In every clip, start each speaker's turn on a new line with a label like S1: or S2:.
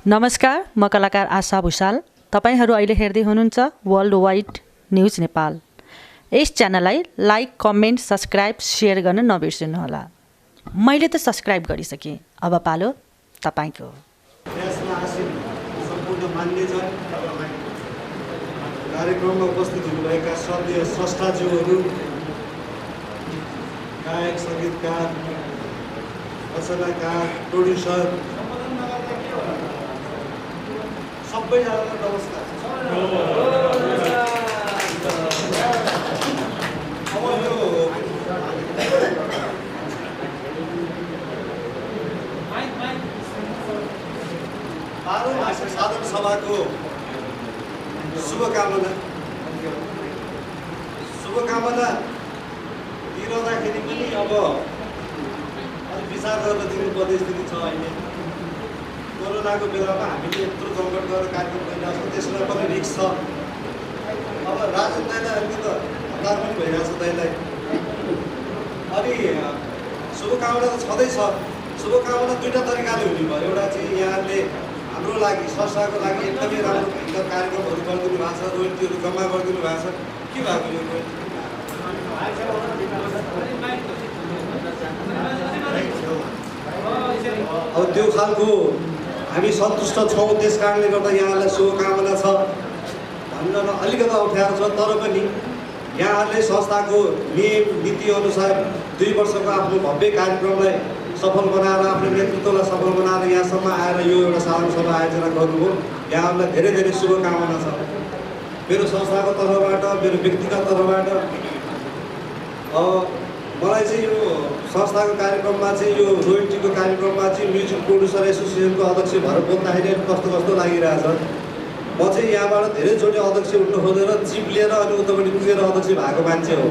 S1: नमस्कार, म कलाकार आशा भुषाल। तपाईहरू अहिले हेर्दै हुनुहुन्छ वर्ल्ड वाइड न्युज नेपाल। यस च्यानललाई लाइक, कमेन्ट, सब्स्क्राइब, सेयर गर्न नबिर्सनुहोला। मैले त सब्स्क्राइब गरिसकेँ, अब पालो तपाईको।
S2: कार्यक्रममा उपस्थित हुनुभएका श्रद्धेय स्रष्टाज्यूहरू, गायक, सङ्गीतकार, रचनाकार, प्रोड्युसर, सबैजनालाई नमस्कार। अब यो 12औं भाषा साधन सभाको शुभकामना दिइरहँदाखेरि पनि अब अलिक विचार गर्न दिनुपर्ने स्थिति छ। अहिले कोरोनाको बेलामा हामीले यत्रो जङ्गट गरेर कार्यक्रम गरिरहेको छौँ, त्यसमा पनि रिस्क छ। अब राजन दाइलाई अलिकति हतार पनि भइरहेको छ दाइलाई। अनि शुभकामना त छँदैछ। शुभकामना दुईवटा तरिकाले हुने भयो। एउटा चाहिँ यहाँले हाम्रो लागि, संस्थाको लागि एकदमै राम्रो कार्यक्रमहरू गरिदिनु भएको छ, रोयल्टीहरू जम्मा गरिदिनु भएको छ। के भएको यो अब त्यो खालको हामी सन्तुष्ट छौँ। त्यस कारणले गर्दा यहाँलाई शुभकामना छ भन्न अलिकति अप्ठ्यारो छ। तर पनि यहाँहरूले संस्थाको नियम नीतिअनुसार 2 वर्षको आफ्नो भव्य कार्यक्रमलाई सफल बनाएर, आफ्नो नेतृत्वलाई सफल बनाएर यहाँसम्म आएर यो एउटा साधारण सभा आयोजना गर्नुभयो। यहाँहरूलाई धेरै धेरै शुभकामना छ मेरो संस्थाको तर्फबाट, मेरो व्यक्तिगत तर्फबाट। मलाई चाहिँ यो संस्थाको कार्यक्रममा चाहिँ, यो रोयल्टीको कार्यक्रममा चाहिँ म्युजिक प्रोड्युसर एसोसिएसनको अध्यक्ष भएर बोल्दाखेरि कस्तो कस्तो लागिरहेछ। म चाहिँ यहाँबाट धेरैचोटि अध्यक्ष उठ्नु खोजेर चिप लिएर अनि उतापट्टि पुगेर अध्यक्ष भएको मान्छे हो।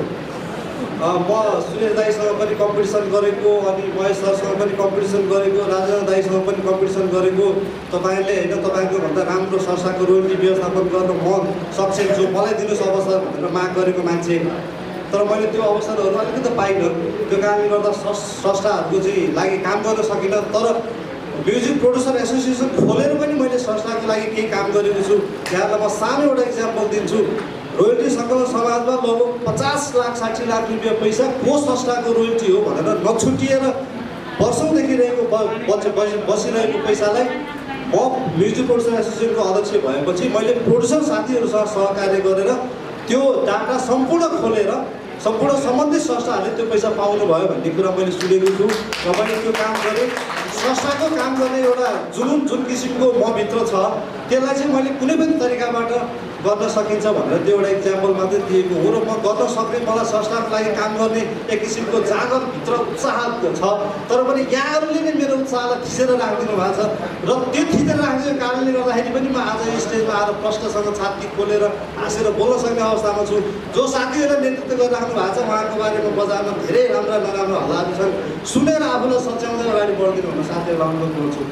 S2: म सुरेश दाईसँग पनि कम्पिटिसन गरेको, अनि महेश सरसँग पनि कम्पिटिसन गरेको, राजा दाईसँग पनि कम्पिटिसन गरेको। तपाईँले होइन, तपाईँको भन्दा राम्रो संस्थाको रोयल्टी व्यवस्थापन गर्न म सक्षम छु, मलाई दिनुहोस् अवसर भनेर माग गरेको मान्छे। तर मैले त्यो अवसरहरू अलिकति पाइनँ। त्यो कारणले गर्दा संस्थाहरूको चाहिँ लागि काम गर्न सकिनँ। तर म्युजिक प्रोड्युसर एसोसिएसन खोलेर पनि मैले संस्थाको लागि केही काम गरेको छु। यहाँलाई म सानो एउटा इक्जाम्पल दिन्छु। रोयल्टी सङ्कलन समाजमा लगभग 50 लाख 60 लाख रुपियाँ पैसा को संस्थाको रोयल्टी हो भनेर नछुटिएर वर्षौँदेखि बसिरहेको पैसालाई म म्युजिक प्रोड्युसर एसोसिएसनको अध्यक्ष भएपछि मैले प्रोड्युसर साथीहरूसँग सहकार्य गरेर त्यो डाटा सम्पूर्ण खोलेर सम्पूर्ण सम्बन्धित संस्थाहरूले त्यो पैसा पाउनुभयो भन्ने कुरा मैले सुनेको छु र मैले त्यो काम गरेँ। संस्थाको काम गर्ने एउटा जुन किसिमको मभित्र छ, त्यसलाई चाहिँ मैले कुनै पनि तरिकाबाट गर्न सकिन्छ भनेर त्यो एउटा इक्जाम्पल मात्रै दिएको हो। र म गर्न सक्ने, मलाई संस्थाको लागि काम गर्ने एक किसिमको जागरभित्र उत्साह छ। तर पनि यहाँहरूले नै मेरो उत्साहलाई थिचेर राखिदिनु भएको छ र त्यो थिचेर राखिदिएको कारणले गर्दाखेरि पनि म आज यो स्टेजमा आएर प्रश्नसँग छाती खोलेर हाँसेर बोल्न सक्ने अवस्थामा छु। जो साथीहरूले नेतृत्व गरिराख्नु भएको छ उहाँको बारेमा बजारमा धेरै राम्रा नराम्रो हल्लाहरू छन्। सुनेर आफूलाई सच्याउँदै अगाडि बढिदिनु हुन साथीहरूलाई अनुरोध गर्छु।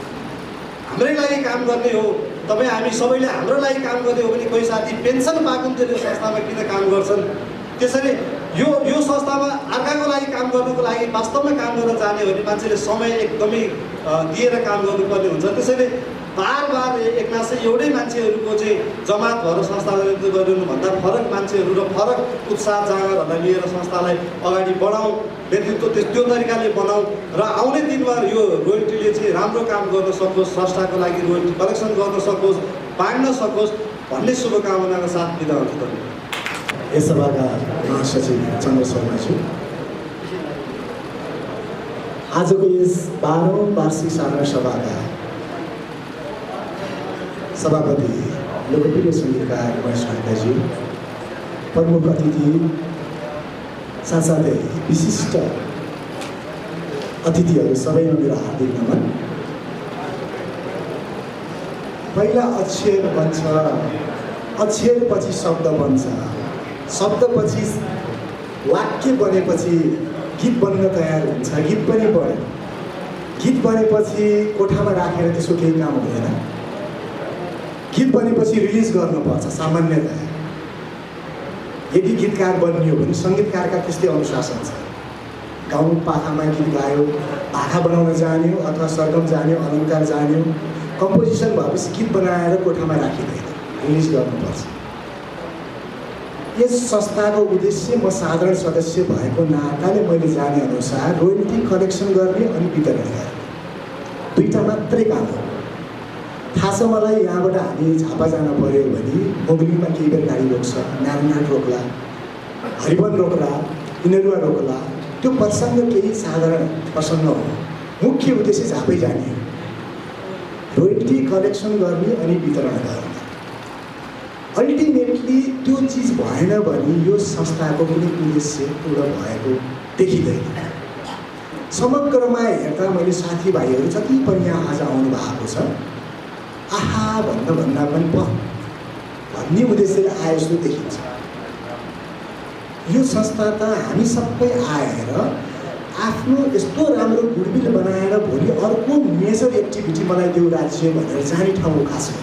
S2: हाम्रै लागि काम गर्ने हो तपाईँ, हामी सबैले हाम्रो लागि काम गर्ने हो भने कोही साथी पेन्सन पाएको यो संस्थामा किन काम गर्छन्? त्यसैले यो संस्थामा अर्काको लागि काम गर्नुको लागि, वास्तवमा काम गर्न जाने हो भने मान्छेले समय एकदमै दिएर काम गर्नुपर्ने हुन्छ। त्यसैले बार एकनासै एउटै मान्छेहरूको चाहिँ जमात भएर संस्थालाई नेतृत्व गरिरहनुभन्दा फरक मान्छेहरू र फरक उत्साह जाँगरहरूलाई लिएर संस्थालाई अगाडि बढाउँ, नेतृत्व त्यो तरिकाले बनाऊ र आउने दिनमा यो रोयल्टीले चाहिँ राम्रो काम गर्न सकोस्, संस्थाको लागि रोयल्टी कलेक्सन गर्न सकोस्, बाँड्न सकोस् भन्ने शुभकामनाको साथ बिदा हुन्छ।
S3: यस सभाका महासचिव चन्द्र शर्मा छु। आजको यस 12औं वार्षिक साधारण सभाका सभापति लोकप्रिय सङ्गीतकार महेश खड्काज्यू, प्रमुख अतिथि साथसाथै विशिष्ट अतिथिहरू सबैमा मेरो हार्दिक नमन। पहिला अक्षर बन्छ, अक्षरपछि शब्द बन्छ, शब्दपछि वाक्य बनेपछि गीत बन्न तयार हुन्छ, गीत पनि बन्यो। गीत बनेपछि कोठामा राखेर त्यसको केही काम हुँदैन। गीत बनेपछि रिलिज गर्नुपर्छ सामान्यतया। यदि गीतकार बनियो भने सङ्गीतकारका त्यस्तै अनुशासन छ। गाउँ पाखामा गीत गायो, भाका बनाउन जान्यो अथवा सरगम जान्यो, अलङ्कार जान्यो, कम्पोजिसन भएपछि गीत बनाएर कोठामा राखिँदैन, रिलिज गर्नुपर्छ। यस संस्थाको उद्देश्य म साधारण सदस्य भएको नाताले मैले जाने अनुसार रोयल्टी कलेक्सन गर्ने अनि वितरण गर्ने, दुईवटा मात्रै काम हो। थाहा छ मलाई, यहाँबाट हामी झापा जान पऱ्यो भने मोगलीमा केही बेर गाडी रोक्छ, नारायणघाट रोक्ला, हरिवन रोक्ला, इनेरुवा रोक्ला। त्यो प्रसङ्ग केही साधारण प्रसङ्ग हो, मुख्य उद्देश्य झापै जाने, रोयल्टी कलेक्सन गर्ने अनि वितरण गर्ने। अल्टिमेटली त्यो चिज भएन भने यो संस्थाको कुनै उद्देश्य पूर्ण भएको देखिँदैन। समग्रमा हेर्दा मैले साथीभाइहरू जति पनि यहाँ आज आउनु भएको छ, आहा भन्दा पनि भन्ने उद्देश्यले आए जस्तो देखिन्छ। यो संस्था त हामी सबै आएर आफ्नो यस्तो राम्रो गुडविल बनाएर भोलि अर्को मेजर एक्टिभिटी मलाई देऊ राज्य भनेर जाने ठाउँ खास हो।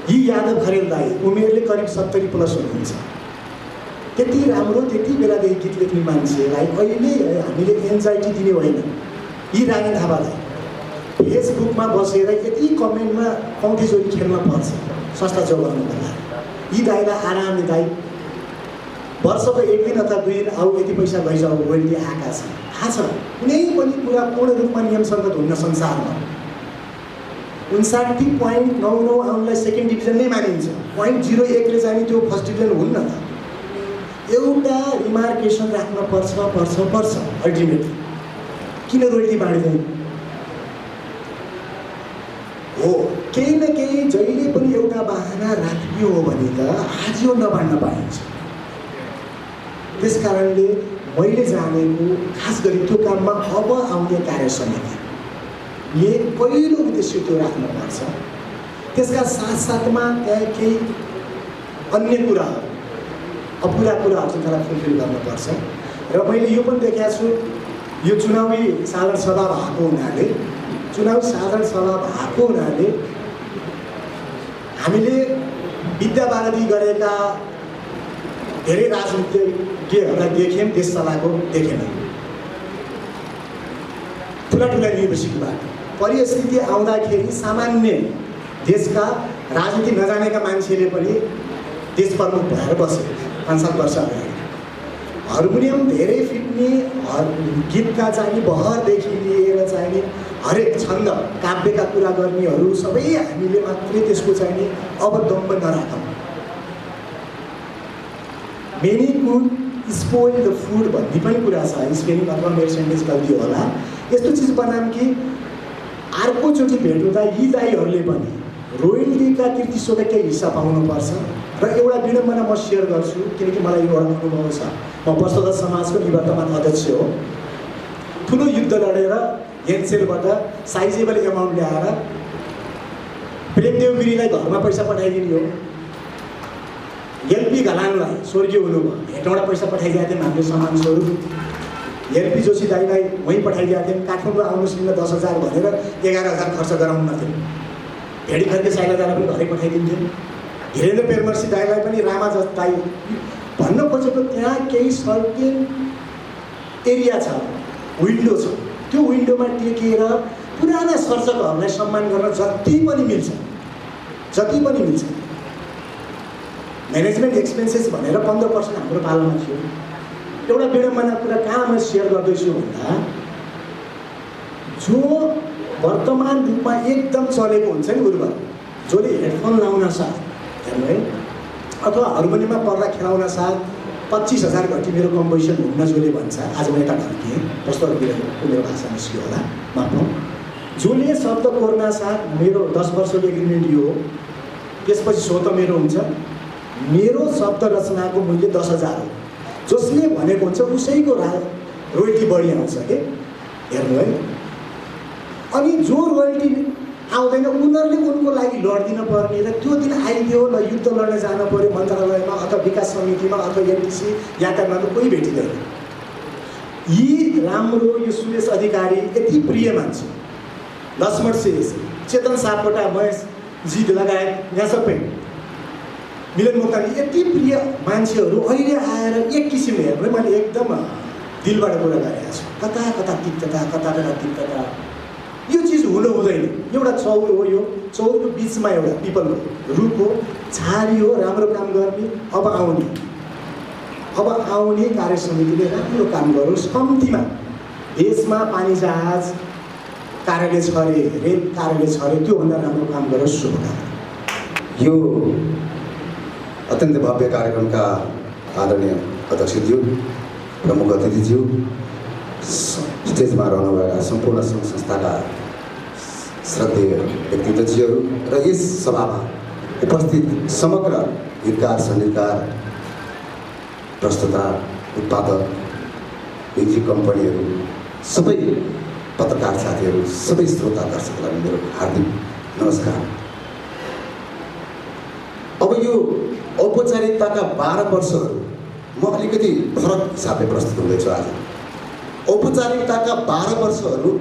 S3: यी यादव खरेल दाई उमेरले करिब 70 प्लस हुनुहुन्छ। त्यति राम्रो त्यति बेलादेखि गीत लेख्ने मान्छेलाई अहिले हामीले एन्जाइटी दिने होइन। यी रानी थापा दाई फेसबुकमा बसेर यति कमेन्टमा औँठी जोडी खेल्न पर्छ संस्था जोगाउनुको लागि। यी दाईलाई आरामले दाई वर्षको 1 दिन अथवा 2 दिन आऊ, यति पैसा लैजाऊ रोयल्टी आएका छन्। थाहा छ कुनै पनि कुरा पूर्ण रूपमा नियमसङ्गत हुन्न संसारमा। 59.99 आउनलाई सेकेन्ड डिभिजन नै मानिन्छ, 0.01 ले जाने त्यो फर्स्ट डिभिजन हुन्न त। एउटा रिमार्केसन राख्न पर्छ अल्टिमेटली। किन रोयल्टी बाँड्दैन हो? केही न केही जहिले पनि एउटा बाहना राखियो हो भने त आज यो नबाँड्न पाइन्छ। त्यस कारणले मैले जानेको खास गरी त्यो काममा अब आउने कार्य समितिले पहिलो उद्देश्य त्यो राख्नुपर्छ। त्यसका साथसाथमा त्यहाँ केही अन्य कुराहरू, अपुरा कुराहरू चाहिँ त्यसलाई फुलफिल गर्नुपर्छ। र मैले यो पनि देखाएको छु, यो चुनावी साधारण सभा भएको हुनाले हामीले विद्यावारती गरेका धेरै राजनीतिज्ञहरूलाई देख्यौँ, देश चलाएको देखेन। ठुला युनिभर्सिटीबाट परिस्थिति आउँदाखेरि सामान्य देशका राजनीति नजानेका मान्छेले पनि देश प्रमुख भएर बसे 5-7 वर्ष अगाडि। हार्मोनियम धेरै फिट्ने, गीतका चाहिने बहरदेखि लिएर चाहिने हरेक छन्द काव्यका कुरा गर्नेहरू सबै हामीले मात्रै त्यसको चाहिने अब दम्ब नराखौँ। Many could spoil the food भन्ने पनि कुरा छ। स्पेलिङ अथवा मेरो सेन्टेन्स गल्ती होला। यस्तो चिज बनाऊँ कि अर्कोचोटि भेट हुँदा यी दाईहरूले पनि रोयल्टीका कृतित्वका केही हिस्सा पाउनुपर्छ। र एउटा विडम्बना म सेयर गर्छु, किनकि मलाई यो एउटा अनुभव छ। म वर्षोदय समाजको निवर्तमान अध्यक्ष हो। ठुलो युद्ध लडेर एनसेलबाट साइजेबल एमाउन्ट ल्याएर प्रेमदेव गिरीलाई घरमा पैसा पठाइदिने हो। एलपी घलानलाई स्वर्गीय हुनुभयो, हेटौँबाट पैसा पठाइदिएको थियौँ हामीले सामान स्वरूप। एलपी जोशी दाईलाई वहीँ पठाइदिएको थियौँ। काठमाडौँ आउनुहोस् न 10,000 भनेर 11,000 खर्च गराउनु थियौँ। भेडी खर्के साइलादालाई पनि घरै पठाइदिन्थ्यौँ। धीरेन्द्र पेरमर्सी दाईलाई पनि रामा दाई भन्न खोजेको त्यहाँ केही सर्टेन एरिया छ, विन्डो छ। त्यो विन्डोमा टेकेर पुराना सर्जकहरूलाई सम्मान गर्न जति पनि मिल्छ। म्यानेजमेन्ट एक्सपेन्सेस भनेर 15% हाम्रो पालामा थियो। एउटा विडम्बना कुरा कहाँ म सेयर गर्दैछु भन्दा, जो वर्तमान रूपमा एकदम चलेको हुन्छ नि उर्वर, जसले हेडफोन लाउन साथ हेर्नु है, अथवा हार्मोनियममा पर्दा खेलाउन साथ 25,000 घटी मेरो कम्पोजिसन हुन्न जसले भन्छ। आज म यता ढल्केँ, कस्तो मेरो भाषा निस्क्यो होला माफौँ। जसले शब्द कोर्न साथ मेरो 10 वर्षको एग्रिमेन्ट यो हो, त्यसपछि स्वत मेरो हुन्छ। मेरो शब्द रचनाको मूल्य 10,000 हो। जसले भनेको हुन्छ उसैको रोयल्टी बढी आउँछ के, हेर्नु है। अनि जो रोयल्टी आउँदैन उनीहरूले उनको लागि लडिदिन पर्ने र त्यो दिन आइदियो ल युद्ध लड्न जानु पऱ्यो मन्त्रालयमा अथवा विकास समितिमा अथवा एमटिसी यात्रामा त कोही भेटिँदैन। यी राम्रो यो सुरेश अधिकारी यति प्रिय मान्छे, लक्ष्मण शेष, चेतन सापकोटा, महेश जी लगायत यहाँ सबै मिलन मोक्तानी यति प्रिय मान्छेहरू अहिले आएर एक किसिमले हेर्नु, मैले एकदम दिलबाट कुरा गरेको छु। कता तिक्तता यो चिज हुनु हुँदैन। एउटा चौर हो, यो चौरको बिचमा एउटा पिपल रुख हो, झारी हो, राम्रो काम गर्ने। अब आउने कार्य समितिले राम्रो काम गरोस्। कम्तीमा देशमा पानी जहाज कार्यालय छ अरे, रेल कार्यालय छ अरे, त्योभन्दा राम्रो काम गरोस्। शुभकामना।
S4: यो अत्यन्त भव्य कार्यक्रमका आदरणीय अध्यक्षज्यू, प्रमुख अतिथिज्यू, स्टेजमा रहनुभएका सम्पूर्ण सङ्घ संस्थाका श्रद्धेय व्यक्तित्वज्यूहरू र यस सभामा उपस्थित समग्र गीतकार, सङ्गीतकार, प्रस्तुता, उत्पादक, म्युजिक कम्पनीहरू, सबै पत्रकार साथीहरू, सबै श्रोता दर्शकहरूलाई मेरो हार्दिक नमस्कार। अब यो औपचारिकताका 12 वर्षहरू म अलिकति फरक हिसाबले प्रस्तुत हुँदैछु आज। औपचारिकताका 12 वर्षहरू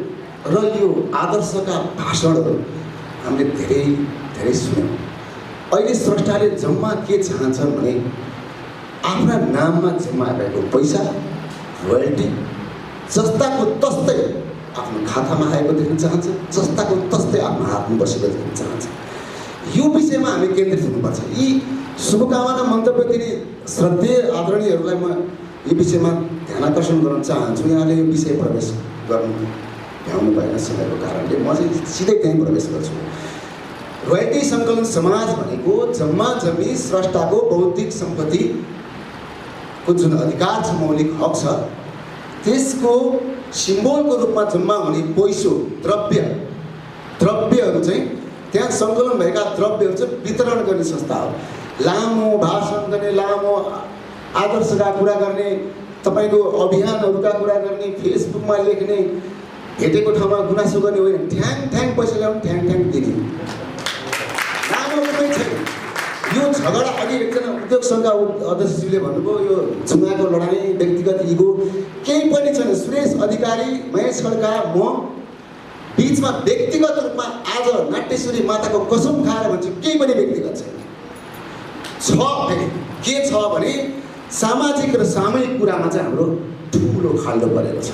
S4: र यो आदर्शका भाषणहरू हामीले धेरै धेरै सुन्यौँ। अहिले स्रष्टाले जम्मा के चाहन्छन् भने आफ्ना नाममा जम्मा भएको पैसा, रोयल्टी जस्ताको तस्तै आफ्नो खातामा आएको देख्न चाहन्छ, जस्ताको तस्तै आफ्नो हातमा बसेको देख्न चाहन्छ। यो विषयमा हामी केन्द्रित हुनुपर्छ। यी शुभकामना मन्तव्य दिने श्रद्धेय आदरणीयहरूलाई म यो विषयमा ध्यानाकर्षण गर्न चाहन्छु। यहाँले यो विषय प्रवेश गर्नु भ्याउनु भएन समयको कारणले, म चाहिँ सिधै त्यहीँ प्रवेश गर्छु। रोयल्टी सङ्कलन समाज भनेको जम्मा जम्मी स्रष्टाको बौद्धिक सम्पत्तिको जुन अधिकार छ, मौलिक हक छ, त्यसको सिम्बोलको रूपमा जम्मा हुने पैसो, द्रव्यहरू चाहिँ त्यहाँ सङ्कलन भएका द्रव्यहरू चाहिँ वितरण गर्ने संस्था हो। लामो भाषण गर्ने, लामो आदर्शका कुरा गर्ने, तपाईँको अभियानहरूका कुरा गर्ने, फेसबुकमा लेख्ने, भेटेको ठाउँमा गुनासो गर्ने होइन। ठ्याङ ठ्याङ पैसा ल्याउनु, ठ्याङ ठ्याङ दिने, लामो कुनै छैन। यो झगडा अघि एकजना उद्योग सङ्घका अध्यक्षज्यूले भन्नुभयो, यो चुनावको लडाइँ, व्यक्तिगत इगो केही पनि छैन। सुरेश अधिकारी, महेश खड्का, म बिचमा व्यक्तिगत रूपमा आज नाट्यश्वरी माताको कसम खाएर भन्छु, केही पनि व्यक्तिगत छैन। के छ भने सामाजिक र सामूहिक कुरामा चाहिँ हाम्रो ठुलो खाल्डो परेको छ।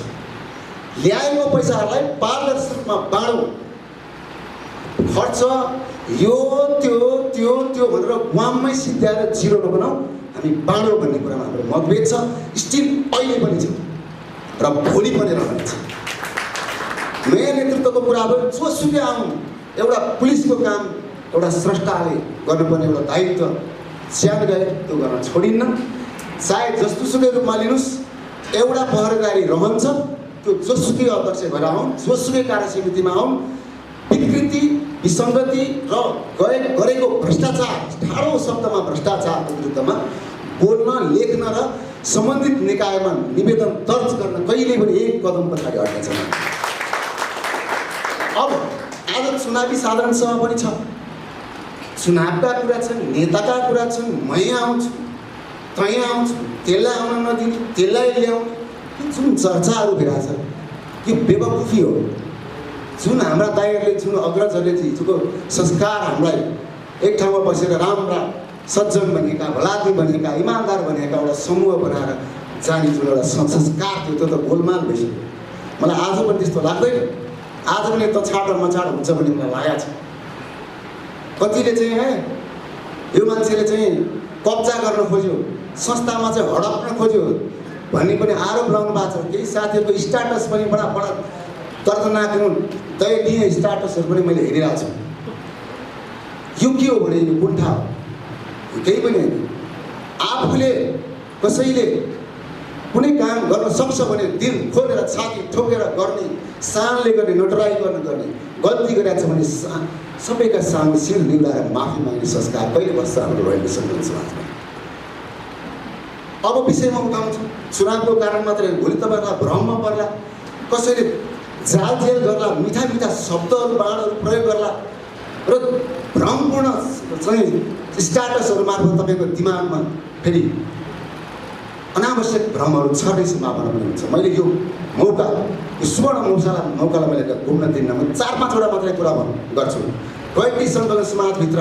S4: ल्याएको पैसाहरूलाई पारदर्शी रूपमा बाँडौँ। खर्च यो त्यो त्यो त्यो भनेर वाममै सिद्ध्याएर जिरो नबनाऊ, हामी बाँडौँ भन्ने कुरामा हाम्रो मतभेद छ। स्टिल अहिले पनि छ र भोलि पनि रहनेछ। नयाँ नेतृत्वको कुरा अब जोसुकै आउँ, एउटा पुलिसको काम एउटा स्रष्टाले गर्नुपर्ने एउटा दायित्व स्याहार गए, त्यो गर्न छोडिन्न। सायद जस्तोसुकै रूपमा लिनुहोस्, एउटा पहरेदारी रहन्छ, त्यो जोसुकै अध्यक्ष भएर आउँ, जोसुकै कार्य समितिमा आउँ, विकृति, विसङ्गति र गरेको भ्रष्टाचार, ठाडो शब्दमा भ्रष्टाचारको विरुद्धमा बोल्न, लेख्न र सम्बन्धित निकायमा निवेदन दर्ज गर्न कहिले पनि एक कदम पछाडि हट्ने छैन। अब आज चुनावी साधारण सभा पनि छ, चुनावका कुरा छन्, नेताका कुरा छन्। मै आउँछु, तैँ आउँछु, त्यसलाई आउन नदिने, त्यसलाई ल्याउने, जुन चर्चाहरू भइरहेछ यो बेवकुफी हो। जुन हाम्रा दाइहरूले, जुन अग्रजहरूले हिजोको संस्कार हामीलाई एक ठाउँमा बसेर राम्रा सज्जन बनेका, भलादमी बनेका, इमान्दार बनेका एउटा समूह बनाएर जाने जुन एउटा संस्कार थियो, त्यो त गोलमाल भइसक्यो। मलाई आज पनि त्यस्तो लाग्दैन। आज पनि त छाड मछाड हुन्छ भन्ने मलाई लागेको छ। कतिले चाहिँ यो मान्छेले चाहिँ कब्जा गर्न खोज्यो, संस्थामा चाहिँ हडप्न खोज्यो भन्ने पनि आरोप लगाउनु भएको छ। केही साथीहरूको स्ट्याटस पनि बडा दर्दनाक दयनीय स्ट्याटसहरू पनि मैले हेरिरहेको छु। यो के हो भने यो कुण्ठा हो, केही पनि होइन। आफूले कसैले कुनै काम गर्न सक्छ भने दिल खोलेर, छाती ठोकेर गर्ने, सानले गर्ने, नटराइकन गर्ने, गल्ती गरेको छ भने सबैका सामु शिर निभाएर माफी माग्ने संस्कार कहिले बस्छ हाम्रो रोयल्टी सङ्कलन समाजमा। अब विषयमा उठाउँछु, चुनावको कारण मात्रै भोलि तपाईँहरूलाई भ्रममा पर्ला, कसैले जाल जेल गर्ला, मिठा मिठा शब्दहरू, बाणहरू प्रयोग गर्ला र भ्रमपूर्ण चाहिँ स्ट्याटसहरू मार्फत तपाईँको दिमागमा फेरि अनावश्यक भ्रमहरू छर्ने सम्भावना पनि हुन्छ। मैले यो मौका, यो सुवर्ण मौकालाई मैले घुम्न दिन्न। म 4-5 मात्रै कुरा गर्छु। रोयल्टी सङ्कलन समाजभित्र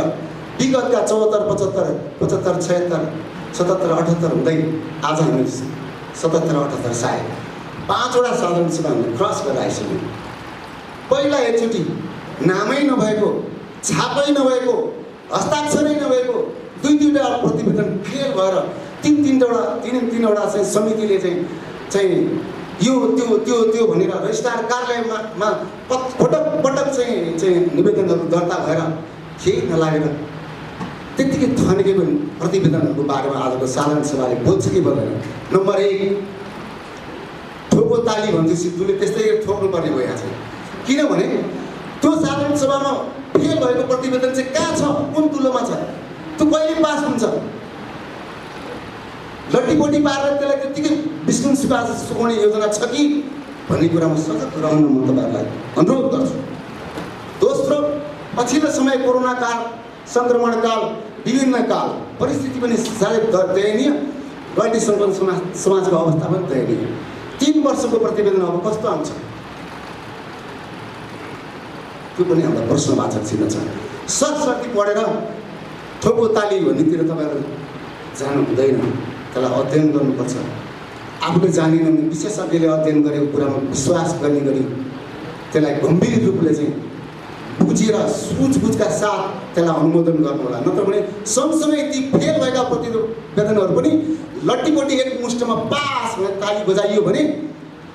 S4: विगतका 74, 75, 76, 77, 78 हुँदै आज हामी 77, 78 सायद 5 साधारण सभा हामीले क्रस गरेर आइसक्यौँ। पहिला एकचोटि नामै नभएको, छापै नभएको, हस्ताक्षरै नभएको दुईवटा प्रतिवेदन फेल भएर तीनवटा चाहिँ समितिले चाहिँ यो त्यो भनेर रजिस्ट्रार कार्यालयमा पटक चाहिँ निवेदनहरू दर्ता भएर केही नलागेर त्यत्तिकै थन्के पनि प्रतिवेदनहरूको बारेमा आजको साधारण सभाले बोल्छ कि बोल्दैन। नम्बर 1 ठोको ताली भन्छु सिद्धुले त्यस्तै ठोक्नुपर्ने भइरहेको छ। किनभने त्यो साधारण सभामा फेल भएको प्रतिवेदन चाहिँ कहाँ छ, कुन तुलोमा छ, त्यो कहिले पास हुन्छ? लट्टीपोटी पारेर त्यसलाई त्यत्तिकै विष्णु सुकाउने योजना छ कि भन्ने कुरामा सजग रहन म तपाईँहरूलाई अनुरोध गर्छु। दोस्रो, पछिल्लो समय कोरोना काल, सङ्क्रमण काल, विभिन्न काल परिस्थिति पनि साह्रै दयनीय, रयालिटी सङ्कलन समाजको अवस्था पनि दयनीय। 3 वर्षको प्रतिवेदन अब कस्तो आउँछ त्यो पनि हाम्रो प्रश्नवाचक चिन्ह छ। सरसर्ती पढेर ठोको ताली भन्नेतिर तपाईँहरू जानु हुँदैन, त्यसलाई अध्ययन गर्नुपर्छ। आफूले जानिन भने विशेषज्ञले अध्ययन गरेको कुरामा विश्वास गर्ने गरी त्यसलाई गम्भीर रूपले चाहिँ बुझेर सुझबुझका साथ त्यसलाई अनुमोदन गर्नु होला। नत्र भने सँगसँगै ती फेल भएका प्रतिवेदनहरू पनि लट्टीपट्टि एक मुष्टमा पास भनेर ताली बजाइयो भने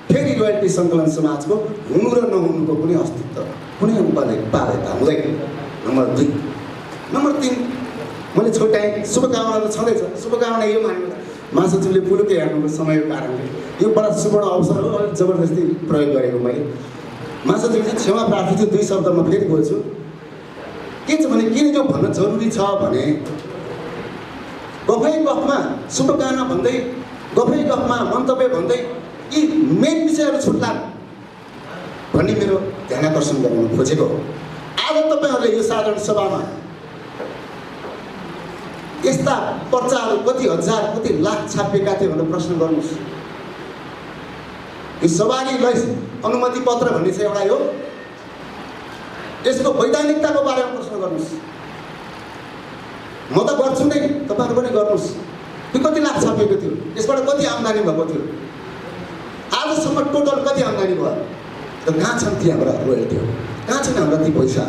S4: फेरि रोयल्टी सङ्कलन समाजको हुनु र नहुनुको कुनै अस्तित्व, कुनै बाध्यता हुँदैन। नम्बर 2। नम्बर 3 मैले छोटाएँ, शुभकामना त छँदैछ। शुभकामना यो मान्नु महासचिवले पुलुकै हेर्नुको समयको कारणले यो बडा सुवर्ण अवसर हो, अलिक जबरजस्ती प्रयोग गरेको मैले। महासचिव चाहिँ क्षमा प्रार्थी चाहिँ 2 शब्दमा फेरि बोल्छु। के छ भने किन जो भन्न जरुरी छ भने गफै गफमा शुभकामना भन्दै, गफै गफमा मन्तव्य भन्दै यी मेन विषयहरू छुट्ला भन्ने मेरो ध्यानाकर्षण गर्न खोजेको हो। आज तपाईँहरूले यो साधारण सभामा यस्ता पर्चाहरू कति हजार कति लाख छापिएका थिए भनेर प्रश्न गर्नुहोस्। यो सवारीलाई अनुमति पत्र भन्ने चाहिँ एउटा हो, यसको वैधानिकताको बारेमा प्रश्न गर्नुहोस्। म त गर्छु नै, तपाईँहरू पनि गर्नुहोस्। यो कति लाख छापिएको थियो, यसबाट कति आम्दानी भएको थियो, आजसम्म टोटल कति आम्दानी भयो र कहाँ छन् ती हाम्रा रोयल्टीहरू, कहाँ छन् हाम्रा ती पैसा?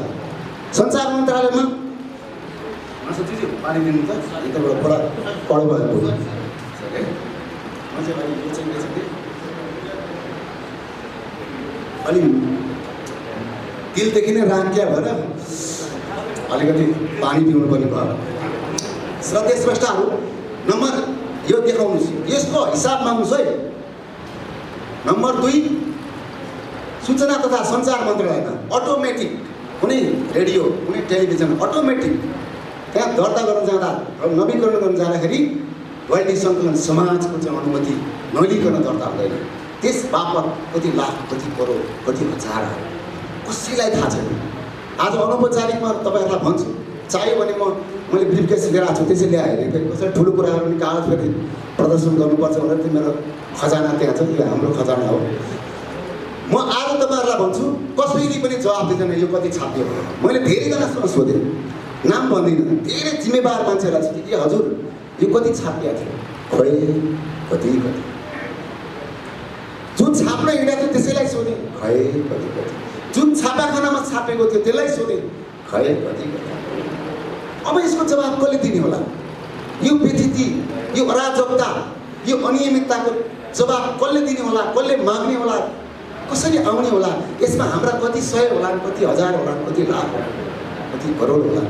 S4: सञ्चार मन्त्रालयमा महासचिवजी पानी दिनु त यताबाट पढ भएको अलि तिलदेखि नै राङ्क्या भएर अलिकति पानी पिउनु पर्ने भयो। श्रद्धेय स्रष्टाहरू, नम्बर यो देखाउनुहोस्, यसको हिसाब माग्नुहोस् है। नम्बर 2 सूचना तथा सञ्चार मन्त्रालयमा अटोमेटिक कुनै रेडियो कुनै टेलिभिजन अटोमेटिक त्यहाँ दर्ता गर्न जाँदा र नवीकरण गर्न जाँदाखेरि रोयल्टी सङ्कलन समाजको चाहिँ अनुमति नलिकन दर्ता हुँदैन। त्यस बापत कति लाख कति करोड कति हजार कसैलाई थाहा छैन। आज अनौपचारिकमा तपाईँहरूलाई भन्छु, चाहियो भने मैले ब्रिफकेस लिएर आएको छु, त्यसै ल्याएँ फेरि कसैले ठुलो कुराहरू पनि कागज फेरि प्रदर्शन गर्नुपर्छ भनेर त्यो मेरो खजाना त्यहाँ छ, यो हाम्रो खजाना हो। म आज तपाईँहरूलाई भन्छु, कसैले पनि जवाब दिँदैन यो कति छापियो। मैले धेरैजनासँग सोधेँ, नाम भन्दिनँ, धेरै जिम्मेवार मान्छेलाई छ कि हजुर यो कति छापिएको थियो, खोइ कति कति। जुन छाप्न हिँडेको थियो त्यसैलाई सोधेँ, खै कति कति। जुन छापाखानामा छापेको थियो त्यसलाई सोधेँ, खै कति कति। अब यसको जवाब कसले दिने होला? यो व्यथिति, यो अराजकता, यो अनियमितताको जवाब कसले दिने होला, कसले माग्ने होला, कसरी आउने होला? यसमा हाम्रा कति 100 होला, कति हजार होला, कति लाख होला, कति करोड होला।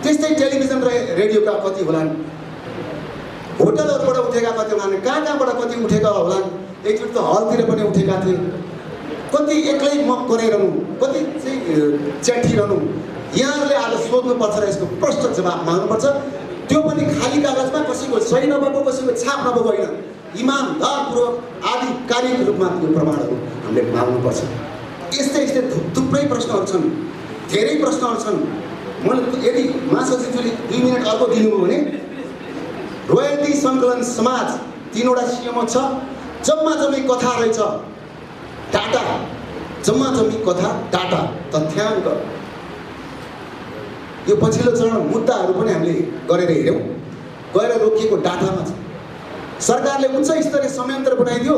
S4: त्यस्तै टेलिभिजन र रेडियोका कति होलान्, होटलहरूबाट उठेका कति होलान्, कहाँ कहाँबाट कति उठेका होलान्, एकचोटि त हलतिर पनि उठेका थिए, कति एक्लै मक गरेरहनु, कति चाहिँ च्याठिरहनु। यहाँहरूले आज सोध्नुपर्छ र यसको प्रष्ट जवाब माग्नुपर्छ। त्यो पनि खाली कागजमा, कसैको सही नभएको, कसैको छाप नभएको होइन, इमानदारपूर्वक आधिकारिक रूपमा त्यो प्रमाणहरू हामीले माग्नुपर्छ। यस्तै यस्तै थुप्रै प्रश्नहरू छन्, धेरै प्रश्नहरू छन्। मैले यदि महासचिवले 2 मिनट अर्को दिनुभयो भने रोयल्टी सङ्कलन समाज 3वटा सीएमओ छ, जम्मा जम्मी कथा रहेछ, डाटा, जम्मा जम्मी कथा डाटा तथ्याङ्क। यो पछिल्लो चरण मुद्दाहरू पनि हामीले गरेर हिँड्यौँ, गएर रोकिएको डाटामा छ। सरकारले उच्च स्तरीय संयन्त्र बनाइदियो,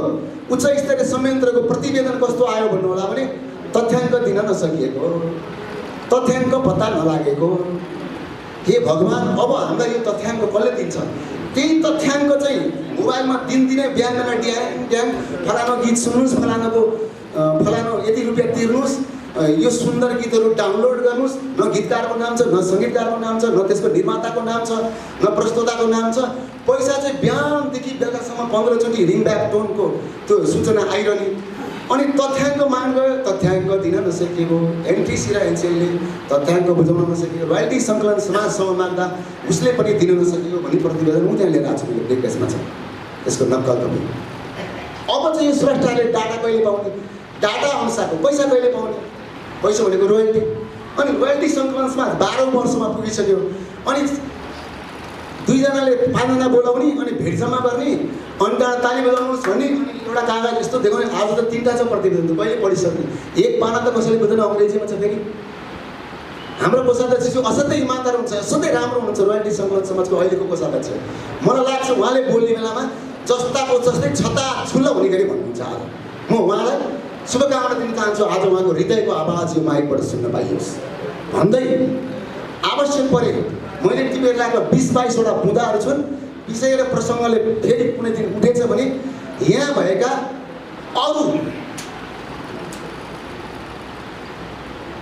S4: उच्च स्तरीय संयन्त्रको प्रतिवेदन कस्तो आयो भन्नु होला भने तथ्याङ्क दिन नसकिएको, तथ्याङ्क पत्ता नलागेको। हे भगवान्, अब हामीलाई यो तथ्याङ्क कसले दिन्छ? त्यही तथ्याङ्क चाहिँ मोबाइलमा दिनदिनै बिहान बेला ड्याङ फलानो गीत सुन्नुहोस्, फलानो यति रुपियाँ तिर्नुहोस्, यो सुन्दर गीतहरू डाउनलोड गर्नुहोस्। न गीतकारको नाम छ, न सङ्गीतकारको नाम छ, न त्यसको निर्माताको नाम छ, न प्रस्तोताको नाम छ। पैसा चाहिँ बिहानदेखि बेलुकासम्म 15 चोटि रिङ ब्याक टोनको त्यो सूचना आइरहने। अनि तथ्याङ्क माग गयो, तथ्याङ्क दिन नसकिएको। एनटिसी र एनसिएलले तथ्याङ्क बुझाउन नसकेको। रोयल्टी सङ्कलन समाजसँग माग्दा उसले पनि दिन नसकेको भन्ने प्रतिवेदन म त्यहाँ लिएर आएको छु, प्रेसमा छ त्यसको नक्कल पनि। अब चाहिँ यो स्रष्टाले डाटा कहिले पाउने, डाटा अनुसारको पैसा कहिले पाउने? पैसा भनेको रोयल्टी। अनि रोयल्टी सङ्कलनमा 12 वर्षमा पुगिसक्यो। अनि 2 जनाले 5 जना बोलाउने, अनि भेट जम्मा गर्ने, अनि त्यहाँ ताली बजाउनुहोस् भन्ने, एउटा कागज यस्तो देखाउने। आज त 3टा छ प्रतिवेदन, त कहिले पढिसक्ने? एक पाना त कसैले बुझ्दैन, अङ्ग्रेजीमा छ। फेरि हाम्रो कोषाध्यक्ष असाध्यै इमान्दार हुन्छ, असाध्यै राम्रो हुनुहुन्छ रोयल्टी सङ्कलन समाजको अहिलेको कोषाध्यक्ष। मलाई लाग्छ उहाँले बोल्ने बेलामा जस्ताको जस्तै छता छुल्ल हुने गरी भन्नुहुन्छ। आज म उहाँलाई शुभकामना दिन चाहन्छु। आज उहाँको हृदयको आवाज यो माइकबाट सुन्न पाइयोस् भन्दै आवश्यक परे मैले तिमीहरूलाई 20-22 वटा मुद्दाहरू छन्, विषय र प्रसङ्गले फेरि कुनै दिन उठेछ भने यहाँ भएका अरू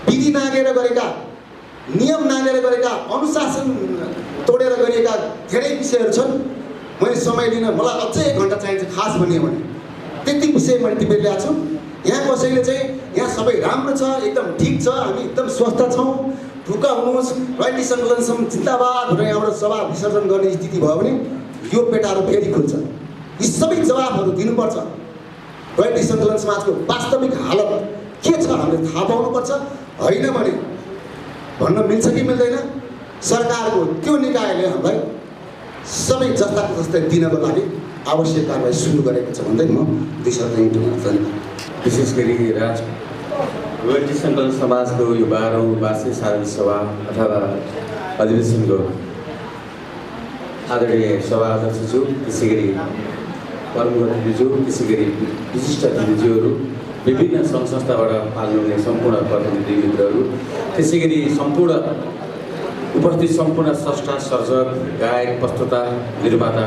S4: विधि नागेर गरेका, नियम नागेर गरेका, अनुशासन तोडेर गरिएका धेरै विषयहरू छन्। मैले समय लिन मलाई अझै 1 घन्टा चाहिन्छ खास भनियो भने। त्यति विषय मैले तिमीहरू ल्याएको छु। यहाँ कसैले चाहिँ यहाँ सबै राम्रो छ, एकदम ठिक छ, हामी एकदम स्वस्थ छौँ, ढुक्क हुनुहोस्, रोयल्टी सङ्कलनसम्म जिन्दाबाद भनेर यहाँबाट सभा विसर्जन गर्ने स्थिति भयो भने यो पेटाहरू फेरि खुल्छ। यी सबै जवाबहरू दिनुपर्छ। रोयल्टी सङ्कलन समाजको वास्तविक हालत के छ हामीले थाहा पाउनुपर्छ। होइन भने भन्न मिल्छ कि मिल्दैन? सरकारको त्यो निकायले हामीलाई सबै जस्ताको जस्तै दिनको लागि आवश्यक कारबाही सुरु गरेको छ भन्दै म 2 शब्द इन्टरभ्यू।
S5: विशेष गरी रोयल्टी सङ्कलन समाजको यो 12औं वार्षिक साधारण सभा अथवा अधिवेशनको आदरणीय सभा अध्यक्षज्यू, त्यसै गरी कर्मचारीज्यू, त्यसै गरी विशिष्ट अतिथिज्यूहरू, विभिन्न सङ्घ संस्थाबाट पाल्नुहुने सम्पूर्ण प्रतिनिधि मित्रहरू, त्यसै गरी सम्पूर्ण उपस्थित सम्पूर्ण स्रष्टा, सर्जक, गायक, प्रस्तोता, निर्माता,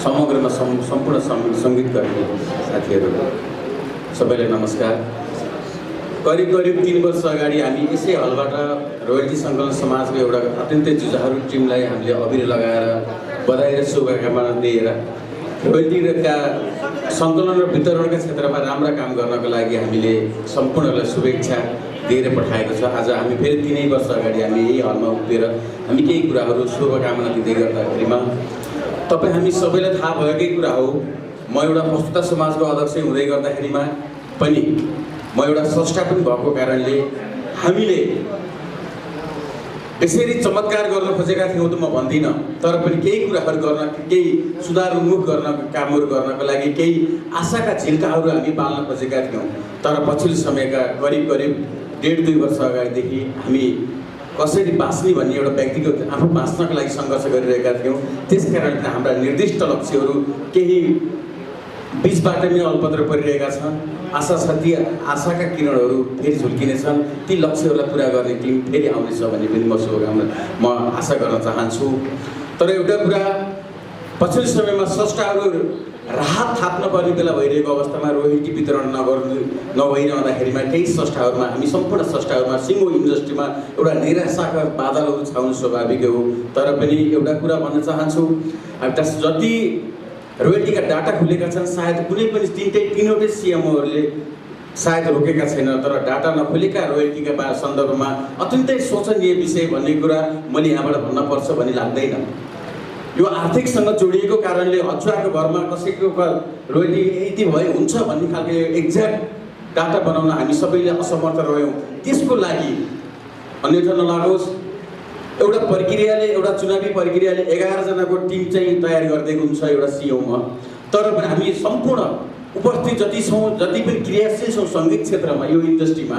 S5: समग्रमा सम्पूर्ण सङ्गीतकर्मी साथीहरू, सबैलाई नमस्कार। करिब 3 वर्ष अगाडि हामी यसै हलबाट रोयल्टी सङ्कलन समाजको एउटा अत्यन्तै जुझारु टिमलाई हामीले अबिर लगाएर बधाई र शुभकामना दिएर रोयल्टीका सङ्कलन र वितरणका क्षेत्रमा राम्रा काम गर्नको लागि हामीले सम्पूर्णलाई शुभेच्छा दिएर पठाएको छ। आज हामी फेरि 3 वर्ष अगाडि हामी यही हलमा उभिएर हामी केही कुराहरू शुभकामना दिँदै गर्दाखेरिमा तपाईँ हामी सबैलाई थाहा भएकै कुरा हो, म एउटा प्रस्तुता समाजको अध्यक्ष हुँदै गर्दाखेरिमा पनि म एउटा स्रष्टा पनि भएको कारणले हामीले यसरी चमत्कार गर्न खोजेका थियौँ त म भन्दिनँ, तर पनि केही कुराहरू गर्न, केही सुधारोन्मुख गर्न, कामहरू गर्नको लागि केही आशाका झिल्काहरू हामी पाल्न खोजेका थियौँ। तर पछिल्लो समयका करिब 1.5-2 वर्ष अगाडिदेखि हामी कसरी बाँच्ने भन्ने एउटा व्यक्तिगत आफू बाँच्नको लागि सङ्घर्ष गरिरहेका थियौँ। त्यस कारणले हाम्रा निर्दिष्ट लक्ष्यहरू केही बिचबाट नै अल्पत्र परिरहेका छन्। आशा छ ती आशाका किरणहरू फेरि झुल्किनेछन्, ती लक्ष्यहरूलाई पुरा गर्ने टिम फेरि आउनेछ भन्ने पनि म आशा गर्न चाहन्छु। तर एउटा कुरा, पछिल्लो समयमा स्रष्टाहरू राहत थाप्न पर्ने बेला भइरहेको अवस्थामा रोयल्टी वितरण नभइरहँदाखेरिमा केही स्रष्टाहरूमा, हामी सम्पूर्ण स्रष्टाहरूमा सिङ्गो इन्डस्ट्रीमा एउटा निराशाका बादलहरू छाउनु स्वाभाविक हो। तर पनि एउटा कुरा भन्न चाहन्छु, जति रोयल्टीका डाटा खुलेका छन् सायद कुनै पनि 3वटै सिएमओहरूले सायद रोकेका छैन, तर डाटा नखुलेका रोयल्टीका सन्दर्भमा अत्यन्तै शोचनीय विषय भन्ने कुरा मैले यहाँबाट भन्न पर्छ भन्ने लाग्दैन। यो आर्थिकसँग जोडिएको कारणले अचुवाको भरमा कसैको रोयल्टी यति भए हुन्छ भन्ने खालको एक्ज्याक्ट डाटा बनाउन हामी सबैले असमर्थ रह्यौँ। त्यसको लागि अन्यथा नलागोस्, एउटा प्रक्रियाले, एउटा चुनावी प्रक्रियाले 11 जनाको टिम चाहिँ तयार गरिदिएको हुन्छ एउटा सिएमओमा। तर पनि हामी सम्पूर्ण उपस्थित जति छौँ, जति पनि क्रियाशील छौँ सङ्गीत क्षेत्रमा, यो इन्डस्ट्रीमा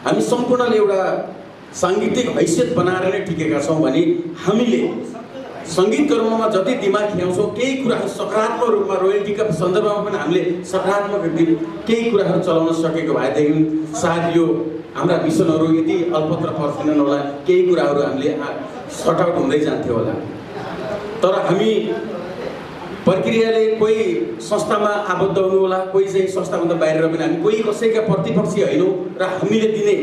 S5: हामी सम्पूर्णले एउटा साङ्गीतिक हैसियत बनाएर नै टिकेका छौँ भने हामीले सङ्गीत कर्ममा जति दिमाग खियाउँछौँ केही कुराहरू सकारात्मक रूपमा रोयल्टीका सन्दर्भमा पनि हामीले सकारात्मक केही कुराहरू चलाउन सकेको भएदेखि सायद यो हाम्रा मिसनहरू यति अल्पत्र पर्थिनन् होला, केही कुराहरू हामीले सर्ट आउट हुँदै जान्थ्यो होला। तर हामी प्रक्रियाले कोही संस्थामा आबद्ध हुनु होला, कोही चाहिँ संस्थाभन्दा बाहिर पनि हामी कोही कसैका प्रतिपक्षी होइनौँ र हामीले दिने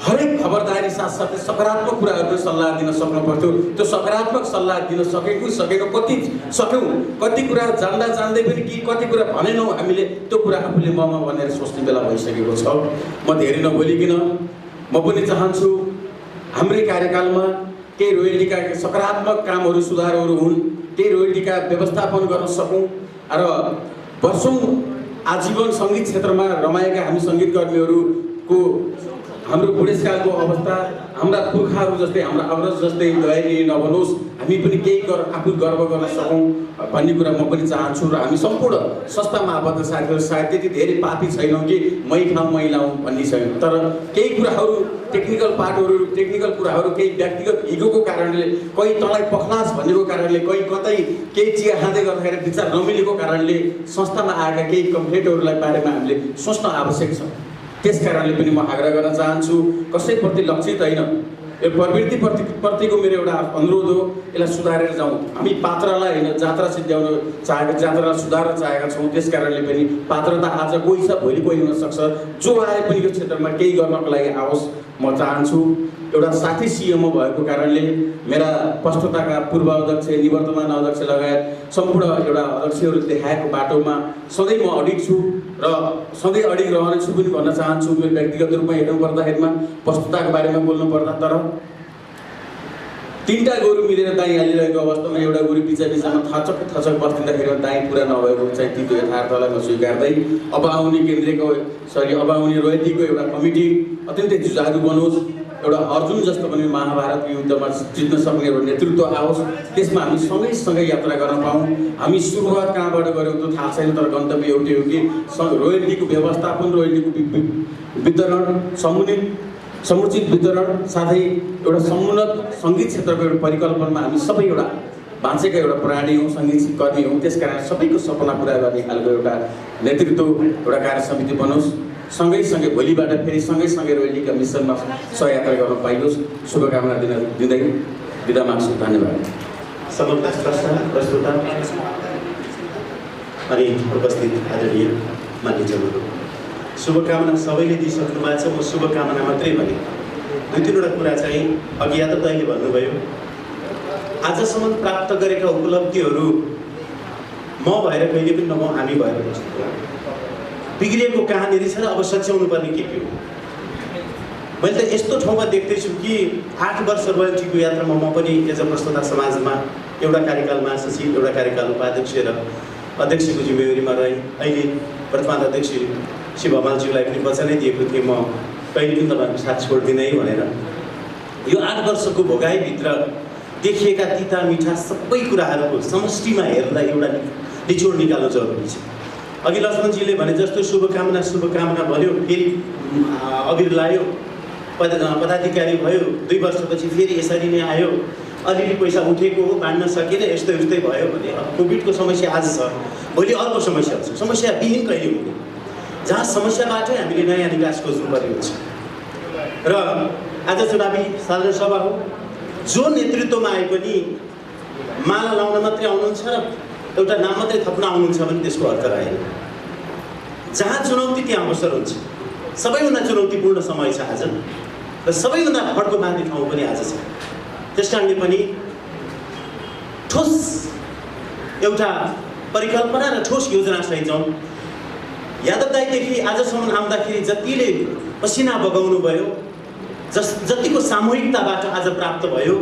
S5: हरेक खबरदारी साथसाथै सकारात्मक कुराहरू सल्लाह दिन सक्नु पर्थ्यो। त्यो सकारात्मक सल्लाह दिन सकेको कति सक्यौँ, कति कुरा जान्दा जान्दै पनि कि कति कुरा भनेनौँ हामीले, त्यो कुरा आफूले ममा भनेर सोच्ने बेला भइसकेको छ। म धेरै नबोलिकन म पनि चाहन्छु हाम्रै कार्यकालमा केही रोयल्टीका सकारात्मक कामहरू सुधारहरू हुन्, केही रोयल्टीका व्यवस्थापन गर्न सकौँ र वर्षौँ आजीवन सङ्गीत क्षेत्रमा रमाएका हामी सङ्गीतकर्मीहरूको हाम्रो बुढेसकालको अवस्था हाम्रा पुर्खाहरू जस्तै हाम्रा अग्रज जस्तै दयनीय नबनोस्, हामी पनि केही आफू गर्व गर्न सकौँ भन्ने कुरा म पनि चाहन्छु। र हामी सम्पूर्ण संस्थामा आबद्ध साथीहरू सायद त्यति धेरै पापी छैनौँ कि मै खाऊँ मै लाउँ भन्ने छैन, तर केही कुराहरू टेक्निकल कुराहरू केही व्यक्तिगत इगोको कारणले, कोही तँलाई पख्लास भनेको कारणले, कोही कतै केही चिया खाँदै गर्दाखेरि विचार नमिलेको कारणले संस्थामा आएका केही कम्प्लेन्टहरूलाई बारेमा हामीले सोच्न आवश्यक छ। त्यस कारणले पनि म आग्रह गर्न चाहन्छु, कसैप्रति लक्षित होइन, यो प्रवृत्तिप्रतिको मेरो एउटा अनुरोध हो, यसलाई सुधारेर जाउँ। हामी पात्रलाई होइन जात्रा सिद्ध्याउन चाहेका, जात्रालाई सुधार्न चाहेका छौँ। त्यस कारणले पनि पात्रता आज कोही छ भोलि कोही हुनसक्छ, जो आए पनि यो क्षेत्रमा केही गर्नको लागि आओस् म चाहन्छु। एउटा साथी सिएमओ भएको कारणले मेरा पष्टताका पूर्व अध्यक्ष, निवर्तमान अध्यक्ष लगायत सम्पूर्ण एउटा अध्यक्षहरू देखाएको बाटोमा सधैँ म अडिग छु र सधैँ अडिग रहनेछु पनि भन्न चाहन्छु। मेरो व्यक्तिगत रूपमा हेर्नु पर्दाखेरिमा पष्टताको बारेमा बोल्नु पर्दा, तर 3टा गोरु मिलेर दाइँ हालिरहेको अवस्थामा एउटा गोरु बिचमा थचक बस्दिँदाखेरिमा दाइँ पुरा नभएको चाहिँ त्यो यथार्थलाई म स्वीकार्दै अब आउने रोयल्टीको एउटा कमिटी अत्यन्तै जुझारु बनोस्, एउटा अर्जुन जस्तो पनि महाभारत युद्धमा जित्न सक्ने एउटा नेतृत्व आओस्, त्यसमा हामी सँगै यात्रा गर्न पाऊँ। हामी सुरुवात कहाँबाट गऱ्यौँ त्यो थाहा छैन, तर गन्तव्य एउटै हो कि रोयल्टीको व्यवस्थापन, रोयल्टीको वितरण, समुचित वितरण साथै एउटा समुन्नत सङ्गीत क्षेत्रको एउटा परिकल्पनामा हामी सबै एउटा भान्सेका एउटा प्राणी हौँ, सङ्गीत कर्मी हौँ। त्यसकारण सबैको सपना पुरा गर्ने खालको एउटा नेतृत्व, एउटा कार्य समिति बनोस्। सँगै भोलिबाट फेरि सँगै रोयल्टीका मिसनमा सहयात्रा गर्न पाइयोस्, शुभकामना दिँदै बिदा माग्छु। धन्यवाद।
S6: समग्र प्रस्तुता अनि उपस्थित आदरणीय मान्यजनहरू, शुभकामना सबैले दिइसक्नु भएको छ। म शुभकामना मात्रै भने 2-3वटा कुरा चाहिँ अघि यादव दाइले भन्नुभयो, आजसम्म प्राप्त गरेका उपलब्धिहरू म भएर कहिले पनि नभए हामी भएर बस्नु, बिग्रिएको कहाँनिर छ र अब सच्याउनु पर्ने के हो। मैले त यस्तो ठाउँमा देख्दैछु कि 8 वर्ष रोयल्टीको यात्रामा म पनि एज अ प्रस्तुता समाजमा एउटा कार्यकाल महासचिव, एउटा कार्यकाल उपाध्यक्ष र अध्यक्षको जिम्मेवारीमा रहेँ। अहिले वर्तमान अध्यक्ष श्री भमालज्यूलाई पनि वचनै दिएको थिएँ म कहिले पनि तपाईँहरूको साथ छोड्दिनँ है भनेर। यो 8 वर्षको भोगाइभित्र देखिएका तिता मिठा सबै कुराहरूको समष्टिमा हेर्दा एउटा निचोड निकाल्नु जरुरी छ। अघि लक्ष्मणजीले भने जस्तो शुभकामना भन्यो, फेरि अबिर लायो, पदाधिकारी भयो, 2 वर्षपछि फेरि यसरी नै आयो, अलिअलि पैसा उठेको हो बाँड्न सकेन, यस्तै भयो भने कोभिडको समस्या आज छ, भोलि अर्को समस्या छ। समस्या विहीन कहिले हुने, जहाँ समस्याबाटै हामीले नयाँ निकास खोज्नु पर्ने हुन्छ। र आज चुनावी साधारण सभा हो, जो नेतृत्वमा आए पनि माला लाउन मात्रै आउनुहुन्छ र एउटा नाम मात्रै थप्न आउनुहुन्छ भने त्यसको अर्थ रहेन। जहाँ चुनौती त्यहाँ अवसर हुन्छ। सबैभन्दा चुनौतीपूर्ण समय छ आज र सबैभन्दा फड्को मार्ने ठाउँ पनि आज छ। त्यस कारणले पनि ठोस एउटा परिकल्पना र ठोस योजनासहित जाउँ। यादव दाइदेखि आजसम्म आउँदाखेरि जतिले पसिना बगाउनु भयो, जतिको सामूहिकताबाट आज प्राप्त भयो,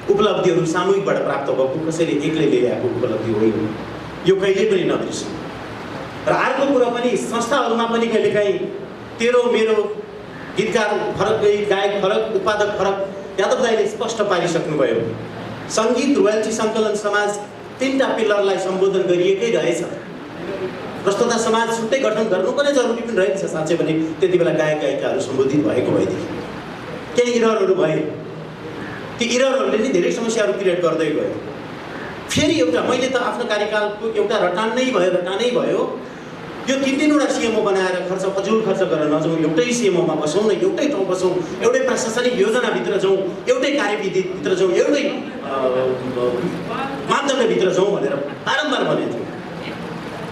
S6: उपलब्धिहरू सामूहिकबाट प्राप्त भएको, कसैले एक्लै ल्याएको उपलब्धि होइन, यो कहिले पनि नबिर्सौँ। र अर्को कुरा पनि संस्थाहरूमा पनि कहिलेकाहीँ तेरो मेरो गीतकार फरक, गायक फरक, उत्पादक फरक, यादव दाइले स्पष्ट पारिसक्नुभयो। सङ्गीत रोयल्टी सङ्कलन समाज 3टा पिलरलाई सम्बोधन गरिएकै रहेछ। प्रस्तुता समाज छुट्टै गठन गर्नु पनि जरुरी पनि रहेछ साँच्चै भने। त्यति बेला गायक गायिकाहरू सम्बोधित भएको भएदेखि केही इररहरू भए, ती इररहरूले नै धेरै समस्याहरू क्रिएट गर्दै गयो। फेरि एउटा मैले त आफ्नो कार्यकालको एउटा रटानै भयो यो 3-3वटा सिएमओ बनाएर फजुल खर्च गरेर नजाउँ, एउटै सिएमओमा बसौँ न, एउटै ठाउँ बसौँ, एउटै प्रशासनिक योजनाभित्र जाउँ, एउटै कार्यविधिभित्र जाउँ, एउटै मापदण्डभित्र जाउँ भनेर बारम्बार भनेको थियो।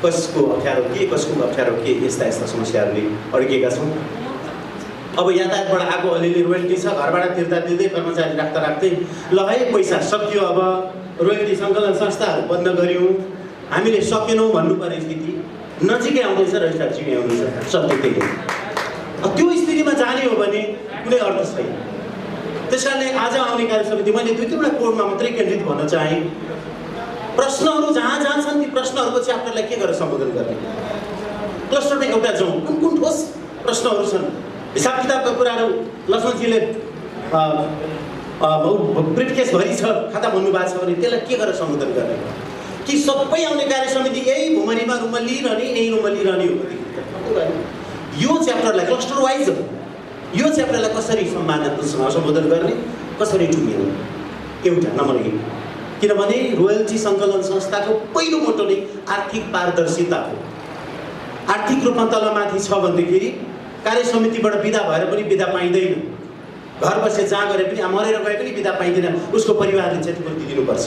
S6: कसको अप्ठ्यारो के यस्ता समस्याहरूले अड्किएका छौँ। अब यातायातबाट आएको अलिअलि रोयल्टी छ, घरबाट तिर्दै कर्मचारी राख्दै ल है पैसा सक्यो, अब रोयल्टी सङ्कलन संस्थाहरू बन्द गऱ्यौँ, हामीले सकेनौँ भन्नुपर्ने स्थिति नजिकै आउँदैछ, रजिस्ट्रारजी आउँदैछ सब्जेक्टले। त्यो स्थितिमा जाने हो भने कुनै अर्थ छैन। त्यस कारणले आज आउने कार्य समिति मैले 2-3वटा कोडमा मात्रै केन्द्रित भन्न चाहेँ। प्रश्नहरू जहाँ छन् ती प्रश्नहरूको च्याप्टरलाई के गरेर सम्बोधन गर्ने, क्लस्टरमा एउटा जाउँ, कुन ठोस प्रश्नहरू छन्, हिसाब किताबका कुराहरू लक्ष्मणजीले ब्रिफकेस भरि छ खाता भन्नुभएको छ भने त्यसलाई के गरेर सम्बोधन गर्ने कि सबै आउने कार्य समिति यही भुमरीमा रुमलिरहने हो भने यो च्याप्टरलाई क्लस्टर वाइज यो च्याप्टरलाई कसरी सम्बोधन गर्ने, कसरी टुङ्ग्याउने, एउटा नम्बर 1। किनभने रोयल्टी सङ्कलन संस्थाको पहिलो मोटो नै आर्थिक पारदर्शिता हो। आर्थिक रूपमा तलमाथि छ भनेदेखि कार्य समितिबाट बिदा भएर पनि बिदा पाइँदैन, घर बसे जहाँ गरे पनि मरेर गए पनि बिदा पाइँदैन, उसको परिवारले क्षतिपूर्ति दिनुपर्छ।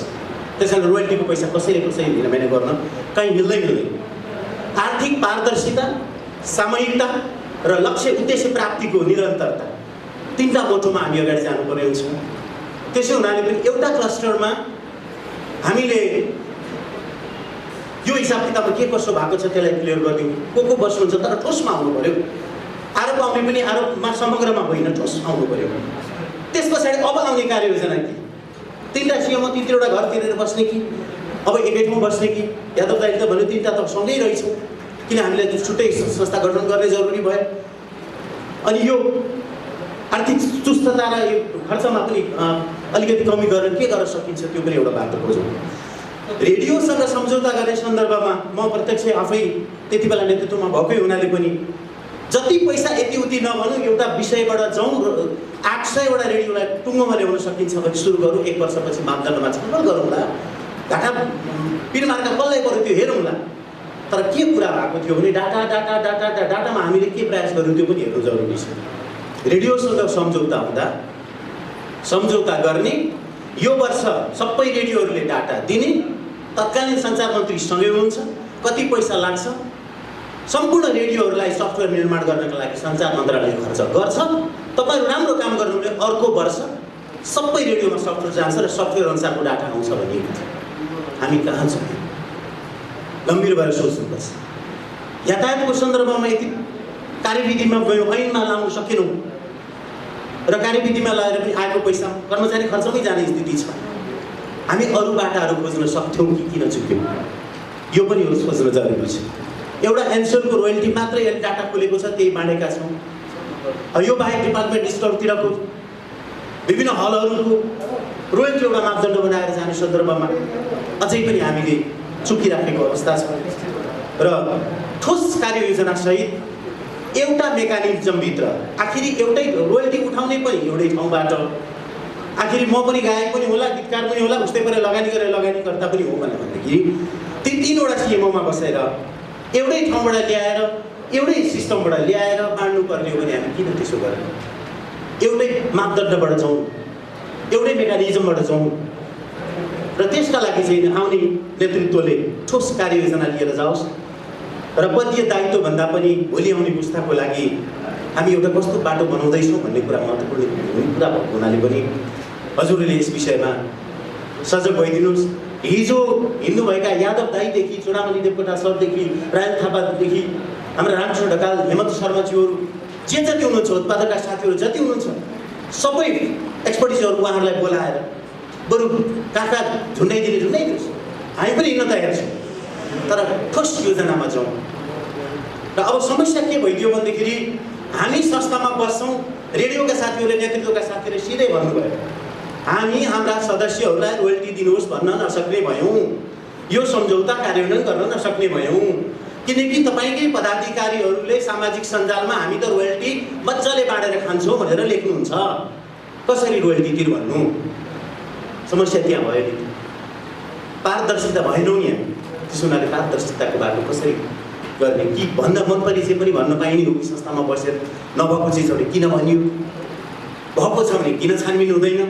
S6: त्यसैले रोयल्टीको पैसा कसैले लिनमेन गर्न कहीँ मिल्दैन। आर्थिक पारदर्शिता, सामूहिकता र लक्ष्य उद्देश्य प्राप्तिको निरन्तरता, 3टा मोटोमा हामी अगाडि जानुपर्ने हुन्छ। त्यसो हुनाले पनि एउटा क्लस्टरमा हामीले यो हिसाब किताबमा के कसो भएको छ त्यसलाई क्लियर गरिदिउँ, को बस्नुहुन्छ, तर ठोसमा आउनु पऱ्यो। आरोप आउने पनि आरोपमा समग्रमा होइन, ठोस आउनु पऱ्यो। त्यस पछाडि अब आउने कार्ययोजना के, 3टा सिएमओ 3-3वटा घर तिरेर बस्ने कि अब एकै ठाउँ बस्ने कि, यादव दाइले त भन्यो 3टा त सँगै रहेछौँ, किन हामीलाई छुट्टै संस्था गठन गर्ने जरुरी भयो। अनि यो आर्थिक चुस्तता र यो खर्चमा पनि अलिकति कमी गरेर के गर्न सकिन्छ त्यो पनि एउटा बाटो खोजौँ। रेडियोसँग सम्झौता गर्ने सन्दर्भमा म प्रत्यक्ष आफै त्यति बेला नेतृत्वमा भएकै हुनाले पनि जति पैसा यति उति नभनौँ, एउटा विषयबाट जाउँ, 800वटा रेडियोलाई टुङ्गोमा ल्याउन सकिन्छ भने सुरु गरौँ। 1 वर्षपछि मापदण्डमा छलफल गरौँला, घाटा पिरमार्का कसलाई पऱ्यो त्यो हेरौँला। तर के कुरा भएको थियो भने डाटामा हामीले के प्रयास गर्यौँ त्यो पनि हेर्नु जरुरी छ। रेडियोसँग सम्झौता गर्ने, यो वर्ष सबै रेडियोहरूले डाटा दिने, तत्कालीन सञ्चार मन्त्री सँगै हुनुहुन्छ, कति पैसा लाग्छ, सम्पूर्ण रेडियोहरूलाई सफ्टवेयर निर्माण गर्नका लागि सञ्चार मन्त्रालय खर्च गर्छ। तपाईहरु राम्रो काम गर्नुहुने अर्को वर्ष सबै रेडियोमा सफ्टवेयर जान्छ र सफ्टवेयर अनुसारको डाटा आउँछ भनिएको छ। हामी कहाँ छौँ? गम्भीर भएर सोच्नुपर्छ। यातायातको सन्दर्भमा यति कार्यविधिमा गयौँ, ऐनमा लाउन सकेनौँ र कार्यविधिमा लगाएर पनि आएको पैसा कर्मचारी खर्चमै जाने स्थिति छ। हामी अरू बाटाहरू खोज्न सक्थ्यौँ कि किन चुक्यौँ, यो पनि सोच्न जरुरी छ। एउटा एनसिएलको रोयल्टी मात्रै डाटा खोलेको छ, त्यही बाँडेका छौँ। यो बाहेक डिपार्टमेन्ट स्टोरतिरको विभिन्न हलहरूको रोयल्टी एउटा मापदण्ड बनाएर जाने सन्दर्भमा अझै पनि हामीले चुकिराखेको अवस्था छ र ठोस कार्ययोजना सहित एउटा मेकानिजमभित्र आखिरी एउटै रोयल्टी उठाउने पनि एउटै ठाउँबाट, आखिरी म पनि गायक पनि होला, गीतकार पनि होला, उस्तै गरेर लगानी गरेर लगानीकर्ता पनि हो भनेदेखि ती 3वटा सिएमओमा बसेर एउटै ठाउँबाट ल्याएर एउटै सिस्टमबाट ल्याएर बाँड्नु पर्ने हो भने हामी किन त्यसो गर्ने? एउटै मापदण्डबाट जाउँ, एउटै मेकानिजमबाट जाउँ र त्यसका लागि चाहिँ आउने नेतृत्वले ठोस कार्ययोजना लिएर जाओस् र पदीय दायित्वभन्दा पनि भोलि आउने पुस्ताको लागि हामी एउटा कस्तो बाटो बनाउँदैछौँ भन्ने कुरा महत्त्वपूर्ण कुरा भएको हुनाले पनि हजुरले यस विषयमा सजग भइदिनुहोस्। हिजो हिँड्नुभएका यादव दाईदेखि चुडामणि देवकोटा सरदेखि रायल थापादेखि हाम्रा रामकृष्ण ढकाल, हेमन्त शर्माज्यूहरू जति हुनुहुन्छ, उत्पादकका साथीहरू जति हुनुहुन्छ, सबै एक्सपर्टिजहरू उहाँहरूलाई बोलाएर बरु काका झुन्डाइदिनुहोस्, हामी पनि हिँड्न तयार छौँ, तर ठोस योजनामा जाउँ। र अब समस्या के भइदियो भनेदेखि हामी संस्थामा बस्छौँ, रेडियोका साथीहरूले, नेतृत्वका साथीहरूले सिधै भन्नुभयो हामी हाम्रा सदस्यहरूलाई रोयल्टी दिनुहोस् भन्न नसक्ने भयौँ, यो सम्झौता कार्यान्वयन गर्न नसक्ने भयौँ, किनकि तपाईँकै पदाधिकारीहरूले सामाजिक सञ्जालमा हामी त रोयल्टी मजाले बाँडेर खान्छौँ भनेर लेख्नुहुन्छ, कसरी रोयल्टी तिर भन्नु? समस्या त्यहाँ भयो नि। पारदर्शिता भएनौँ नि हामी। त्यसो हुनाले पारदर्शिताको बाटो कसरी गर्ने कि भन्दा मन परिचय पनि भन्न पाइने हो कि संस्थामा बसेर नभएको चिजहरू किन भनियो, भएको छ भने किन छानबिन हुँदैन,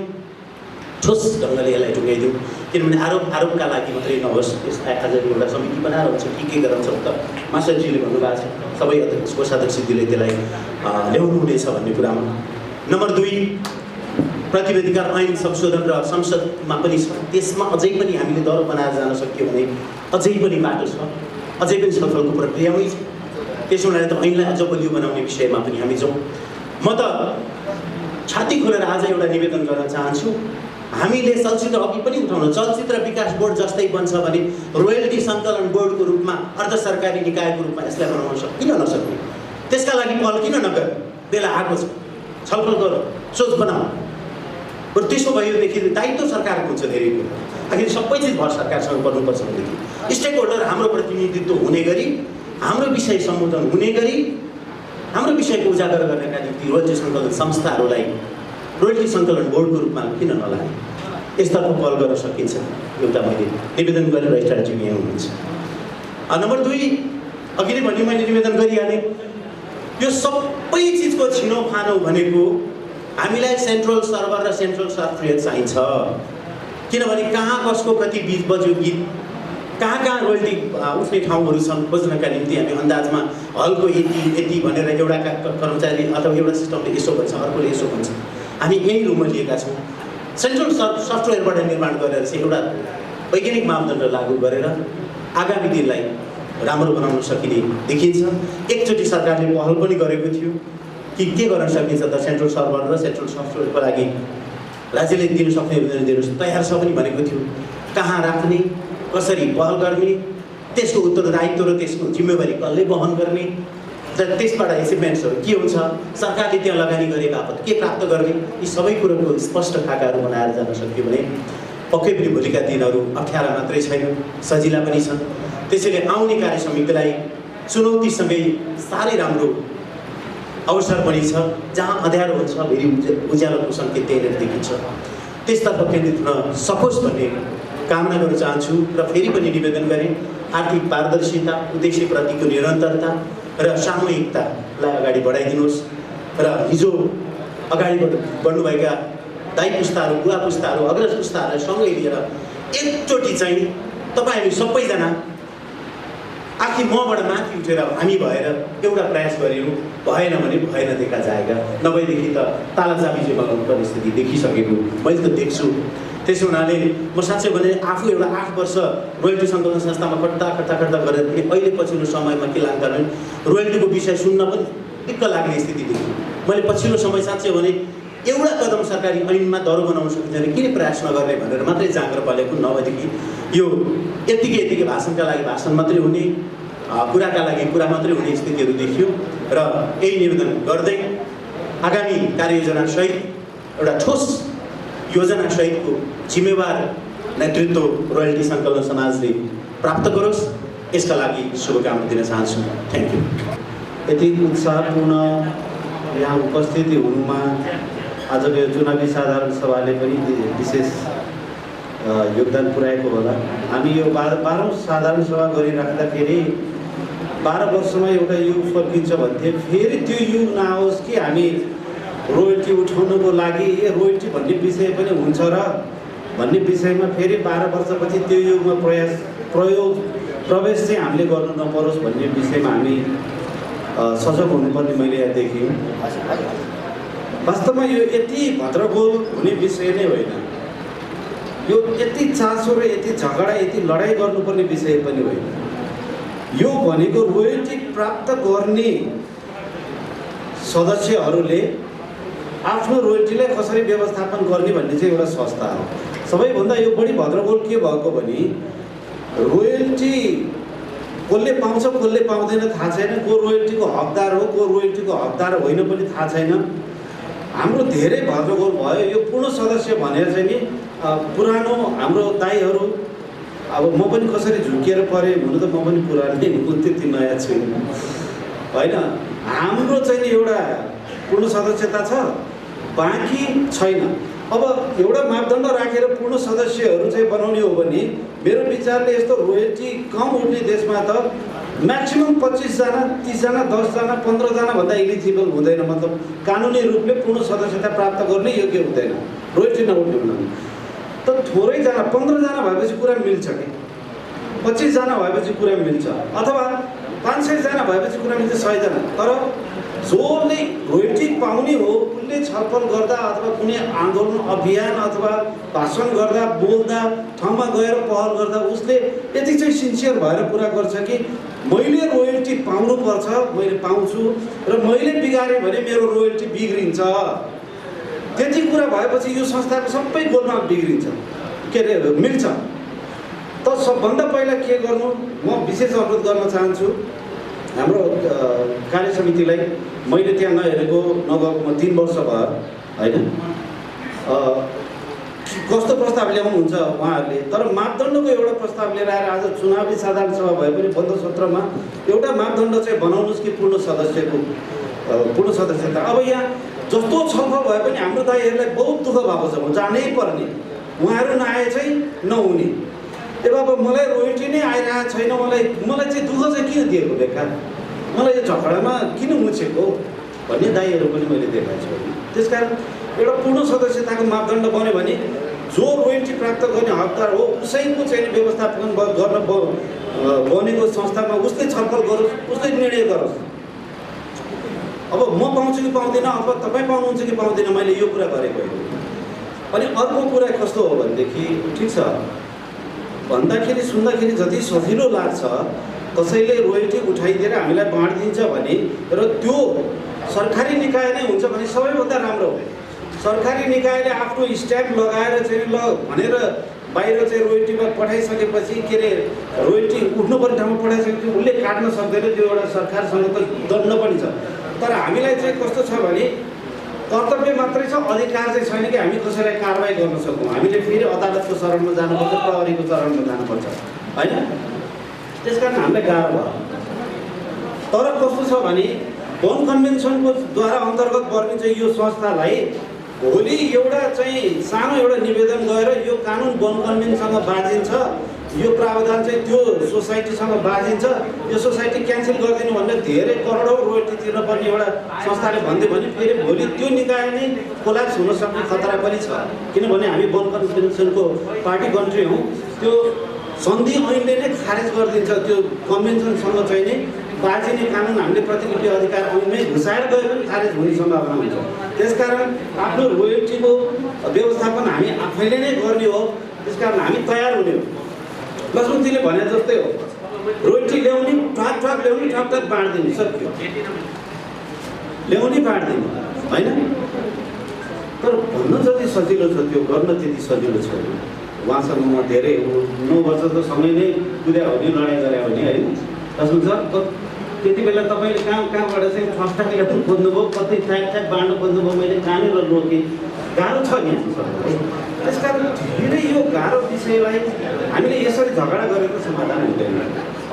S6: ठोस ढङ्गले यसलाई टुङ्गाइदिउँ। किनभने आरोपका लागि मात्रै नहोस्, यसलाई आज एउटा समिति बनाएर हुन्छ के गराउँछ त मास्टरजीले भन्नुभएको छ, सबै अध्यक्ष कोषाध्यक्षजीले त्यसलाई ल्याउनु हुनेछ भन्ने कुरामा। नम्बर 2, प्रतिवेदिका ऐन संशोधन र संसदमा पनि छ, त्यसमा अझै पनि हामीले दर बनाएर जान सक्यो भने अझै पनि बाटो छ, अझै पनि छलफलको प्रक्रियामै छ। त्यसो हुनाले त ऐनलाई अझ बलियो बनाउने विषयमा पनि हामी जाउँ। म त छाती खोलेर आज एउटा निवेदन गर्न चाहन्छु, हामीले चलचित्र अघि पनि उठाउनु, चलचित्र विकास बोर्ड जस्तै बन्छ भने रोयल्टी सङ्कलन बोर्डको रूपमा अर्ध सरकारी निकायको रूपमा यसलाई बनाउन किन नसक्ने, त्यसका लागि पहल किन नगर्ने? बेला आएको छ, छलफल गरौँ, सोच बनाऊ। बरु त्यसो भएदेखि दायित्व सरकारको हुन्छ धेरै कुरो। आखिर सबै चिज भर सरकारसँग गर्नुपर्छ भनेदेखि स्टेक होल्डर हाम्रो प्रतिनिधित्व हुने गरी, हाम्रो विषय सम्बोधन हुने गरी, हाम्रो विषयको उजागर गर्नका निम्ति रोयल्टी सङ्कलन संस्थाहरूलाई रोयल्टी सङ्कलन बोर्डको रूपमा किन नलाने, यसतर्फ पहल गर्न सकिन्छ। एउटा मैले निवेदन गरेर स्ट्राटेजी यहाँ हुनुहुन्छ। नम्बर 2, अघि नै भने मैले निवेदन गरिहालेँ, यो सबै चिजको छिनोफानो भनेको हामीलाई सेन्ट्रल सर्भर र सेन्ट्रल सफ्टवेयर चाहिन्छ। किनभने कहाँ कसको कति बिच बज्यो गीत, कहाँ रोयल्टी उठ्ने ठाउँहरू छन् खोज्नका निम्ति हामी अन्दाजमा हलको यति भनेर एउटा कर्मचारी अथवा एउटा सिस्टमले यसो भन्छ, अर्कोले यसो भन्छ, हामी यही रूपमा लिएका छौँ। सेन्ट्रल सफ्टवेयरबाट निर्माण गरेर चाहिँ एउटा वैज्ञानिक मापदण्ड लागू गरेर आगामी दिनलाई राम्रो बनाउन सकिने देखिन्छ। एकचोटि सरकारले पहल पनि गरेको थियो कि के गर्न सकिन्छ त सेन्ट्रल सर्भर र सेन्ट्रल सफ्टवेयरको लागि राज्यले दिन सक्ने दिनुहोस्, तयार छ पनि भनेको थियो। कहाँ राख्ने, कसरी पहल गर्ने, त्यसको उत्तरदायित्व र त्यसको जिम्मेवारी कसले वहन गर्ने र त्यसबाट एचिभमेन्ट्सहरू के हुन्छ, सरकारले त्यहाँ लगानी गरे बापत के प्राप्त गर्ने, यी सबै कुरोको स्पष्ट खाकाहरू बनाएर जान सक्यो भने पक्कै पनि भोलिका दिनहरू अप्ठ्यारा मात्रै छैन, सजिला पनि छन्। त्यसैले आउने कार्य समितिलाई चुनौतीसँगै साह्रै राम्रो अवसर पनि छ, जहाँ अँध्यारो हुन्छ फेरि उज्यालोको सङ्केत त्यहीँनिर देखिन्छ, त्यसतर्फ केन्द्रित हुन सकोस् भन्ने कामना गर्न चाहन्छु। र फेरि पनि निवेदन गरेँ, आर्थिक पारदर्शिता, उद्देश्यप्रतिको निरन्तरता र सामूहिकतालाई अगाडि बढाइदिनुहोस् र हिजो अगाडि बढ्नुभएका दाइ पुस्ताहरू, बुवा पुस्ताहरू, अग्रज पुस्ताहरूलाई सँगै लिएर एकचोटि चाहिँ तपाईँ हामी सबैजना आखिर मबाट माथि उठेर हामी भएर एउटा प्रयास गरिनु, भएन भने भएन देखा जाएगा, नभएदेखि त तालाचाबी चाहिँ बनाउनु पर्ने स्थिति देखिसकेको मैले त देख्छु। त्यसो हुनाले म साँच्चै भने आफू एउटा 8 वर्ष रोयल्टी सङ्कलन संस्थामा खट्टा गरेर पनि अहिले पछिल्लो समयमा के लाग्दा भने रोयल्टीको विषय सुन्न पनि दिक्क लाग्ने स्थिति देखेँ। मैले पछिल्लो समय साँच्चै भने एउटा कदम सरकारी ऐनमा दरो बनाउन सकिन्छ भने किन प्रयास नगर्ने भनेर मात्रै जाँगर पलेको, नभएदेखि यो यत्तिकै भाषणका लागि भाषण मात्रै हुने, कुराका लागि कुरा मात्रै हुने स्थितिहरू देखियो। र यही निवेदन गर्दै आगामी कार्ययोजनासहित एउटा ठोस योजनासहितको जिम्मेवार नेतृत्व रोयल्टी सङ्कलन समाजले प्राप्त गरोस्, यसका लागि शुभकामना दिन चाहन्छु। Thank you.
S7: यति उत्साहपूर्ण यहाँ उपस्थिति हुनुमा आजको यो चुनावी साधारण सभाले पनि विशेष योगदान पुर्याएको होला। हामी यो 12औं साधारण सभा गरिराख्दाखेरि 12 वर्षमा एउटा युग फर्किन्छ भन्थे, फेरि त्यो युग नआओस् कि हामी रोयल्टी उठाउनुको लागि रोयल्टी भन्ने विषय पनि हुन्छ र भन्ने विषयमा फेरि 12 वर्षपछि त्यो युगमा प्रवेश चाहिँ हामीले गर्नु नपरोस् भन्ने विषयमा हामी सजग हुनुपर्ने मैले यहाँ देखेँ। वास्तवमा यो यति भद्रगोल हुने विषय नै होइन, यो यति चासो र यति झगडा यति लडाइँ गर्नुपर्ने विषय पनि होइन। यो भनेको रोयल्टी प्राप्त गर्ने सदस्यहरूले आफ्नो रोयल्टीलाई कसरी व्यवस्थापन गर्ने भन्ने चाहिँ एउटा संस्था हो। सबैभन्दा यो बढी भद्रगोल के भएको भने रोयल्टी कसले पाउँछ कसले पाउँदैन थाहा छैन, को रोयल्टीको हकदार हो को रोयल्टीको हकदार होइन पनि थाहा छैन। हाम्रो धेरै भद्रगोल भयो। यो पूर्ण सदस्य भनेर चाहिँ नि पुरानो हाम्रो दाइहरू, अब म पनि कसरी झुकिएर परेँ, हुनु त म पनि पुरानै हुनु, त्यति नयाँ छैन होइन। हाम्रो चाहिँ नि एउटा पूर्ण सदस्यता छ, बाँकी छैन। अब एउटा मापदण्ड राखेर पूर्ण सदस्यहरू चाहिँ बनाउने हो भने मेरो विचारले यस्तो रोयल्टी कम उठ्ने देशमा त म्याक्सिमम 25 जना 30 जना 10 जना 15 जना भन्दा इलिजिबल हुँदैन, मतलब कानुनी रूपले पूर्ण सदस्यता प्राप्त गर्ने योग्य हुँदैन रोयल्टी नउठ्ने हुँदैन। त थोरैजना 15 जना भएपछि कुरा मिल्छ कि 25 जना भएपछि कुरा मिल्छ, अथवा 500 जना भएपछि कुरा मिल्छ 100 जना। तर जसले रोयल्टी पाउने हो उसले छलफल गर्दा अथवा कुनै आन्दोलन अभियान अथवा भाषण गर्दा बोल्दा ठाउँमा गएर पहल गर्दा उसले यति चाहिँ सिन्सियर भएर कुरा गर्छ कि मैले रोयल्टी पाउनुपर्छ, मैले पाउँछु र मैले बिगारेँ भने मेरो रोयल्टी बिग्रिन्छ। त्यति कुरा भएपछि यो संस्थाको सबै गोलमाल बिग्रिन्छ, के अरे मिल्छ। त सबभन्दा पहिला के गर्नु म विशेष अनुरोध गर्न चाहन्छु हाम्रो कार्य समितिलाई। मैले त्यहाँ नहेरेको नगएको 3 वर्ष भयो होइन, कस्तो प्रस्ताव ल्याउनुहुन्छ उहाँहरूले। तर मापदण्डको एउटा प्रस्ताव लिएर आएर आज चुनावी साधारण सभा भए पनि बन्द सत्रमा एउटा मापदण्ड चाहिँ बनाउनुहोस् कि पूर्ण सदस्यको पूर्ण सदस्यता। अब यहाँ जस्तो छलफल भए पनि हाम्रो दाइहरूलाई बहुत दुःख भएको छ, जानै पर्ने, उहाँहरू नआए चाहिँ नहुने। ए बाबा मलाई रोयल्टी नै आइरहेको छैन, मलाई चाहिँ दुःख चाहिँ किन दिएको बेकार, मलाई यो झगडामा किन मुछेको भन्ने दाइहरू पनि मैले देखाएको छु। त्यसकारण एउटा पूर्ण सदस्यताको मापदण्ड बन्यो भने जो रोयल्टी प्राप्त गर्ने हकदार हो उसैको चाहिँ व्यवस्थापन गर्न बनेको संस्थामा उसले छलफल गरोस्, उसले निर्णय गरोस्। अब म पाउँछु कि पाउँदिनँ अथवा तपाईँ पाउनुहुन्छ कि पाउँदैन, मैले यो कुरा गरेको हो। अनि अर्को कुरा कस्तो हो भनेदेखि ठिक छ भन्दाखेरि सुन्दाखेरि जति सजिलो लाग्छ कसैले रोयल्टी उठाइदिएर हामीलाई बाँडिदिन्छ भने र त्यो सरकारी निकाय नै हुन्छ भने सबैभन्दा राम्रो हो। सरकारी निकायले आफ्नो स्ट्याम्प लगाएर चाहिँ ल भनेर बाहिर चाहिँ रोयल्टीमा पठाइसकेपछि के अरे रोयल्टी उठ्नुपर्ने ठाउँमा पठाइसकेपछि उसले काट्न सक्दैन, त्यो एउटा सरकारसँग त दण्ड पनि छ। तर हामीलाई चाहिँ कस्तो छ भने कर्तव्य मात्रै छ, अधिकार चाहिँ छैन कि हामी कसैलाई कारवाही गर्न सकौँ। हामीले फेरि अदालतको चरणमा जानुपर्छ, प्रहरीको चरणमा जानुपर्छ होइन। त्यसकारण हामीलाई गाह्रो भयो। तर कस्तो छ भने वन कन्भेन्सनको द्वारा अन्तर्गत पर्ने चाहिँ यो संस्थालाई भोलि एउटा चाहिँ सानो एउटा निवेदन गएर यो कानुन वन कन्भेन्ससँग बाजिन्छ, यो प्रावधान चाहिँ त्यो सोसाइटीसँग बाजिन्छ, यो सोसाइटी क्यान्सल गरिदिनु भनेर धेरै करोडौँ रोयल्टी तिर्नुपर्ने एउटा संस्थाले भन्दै भने फेरि भोलि त्यो निकाय नै कोल्याप्स हुन सक्ने खतरा पनि छ। किनभने हामी वन कन्भेन्सनको पार्टी कन्ट्री हौँ, त्यो सन्धि ऐनले नै खारेज गरिदिन्छ, त्यो कन्भेन्सनसँग चाहिँ नै बाजिने कानुन हामीले प्रतिलिपि अधिकार ऐनमै घुसाएर गए पनि खारेज हुने सम्भावना हुन्छ। त्यसकारण आफ्नो रोयल्टीको व्यवस्थापन हामी आफैले नै गर्ने हो। त्यसकारण हामी तयार हुने हो। लक्ष्मणजीले भने जस्तै हो, रोयल्टी ल्याउने ठ्वाक ल्याउने ठ्वाक बाँडिदिने, सक्यो, ल्याउने बाँडिदिने होइन। तर भन्न जति सजिलो छ त्यो गर्न त्यति सजिलो छैन। उहाँसँग म धेरै 9 वर्ष त सँगै नै कुद्या हो नि, लडाइँ गरे हो नि होइन। लक्ष्मण सर त्यति बेला तपाईँले कहाँबाट चाहिँ फस्टाको खोज्नुभयो, कति ठ्याक बाँड्नु खोज्नुभयो, मैले कहाँनिर रोकेँ, गाह्रो छ नि। त्यसकारण धेरै यो गाह्रो विषयलाई हामीले यसरी झगडा गरेको समाधान हुँदैन।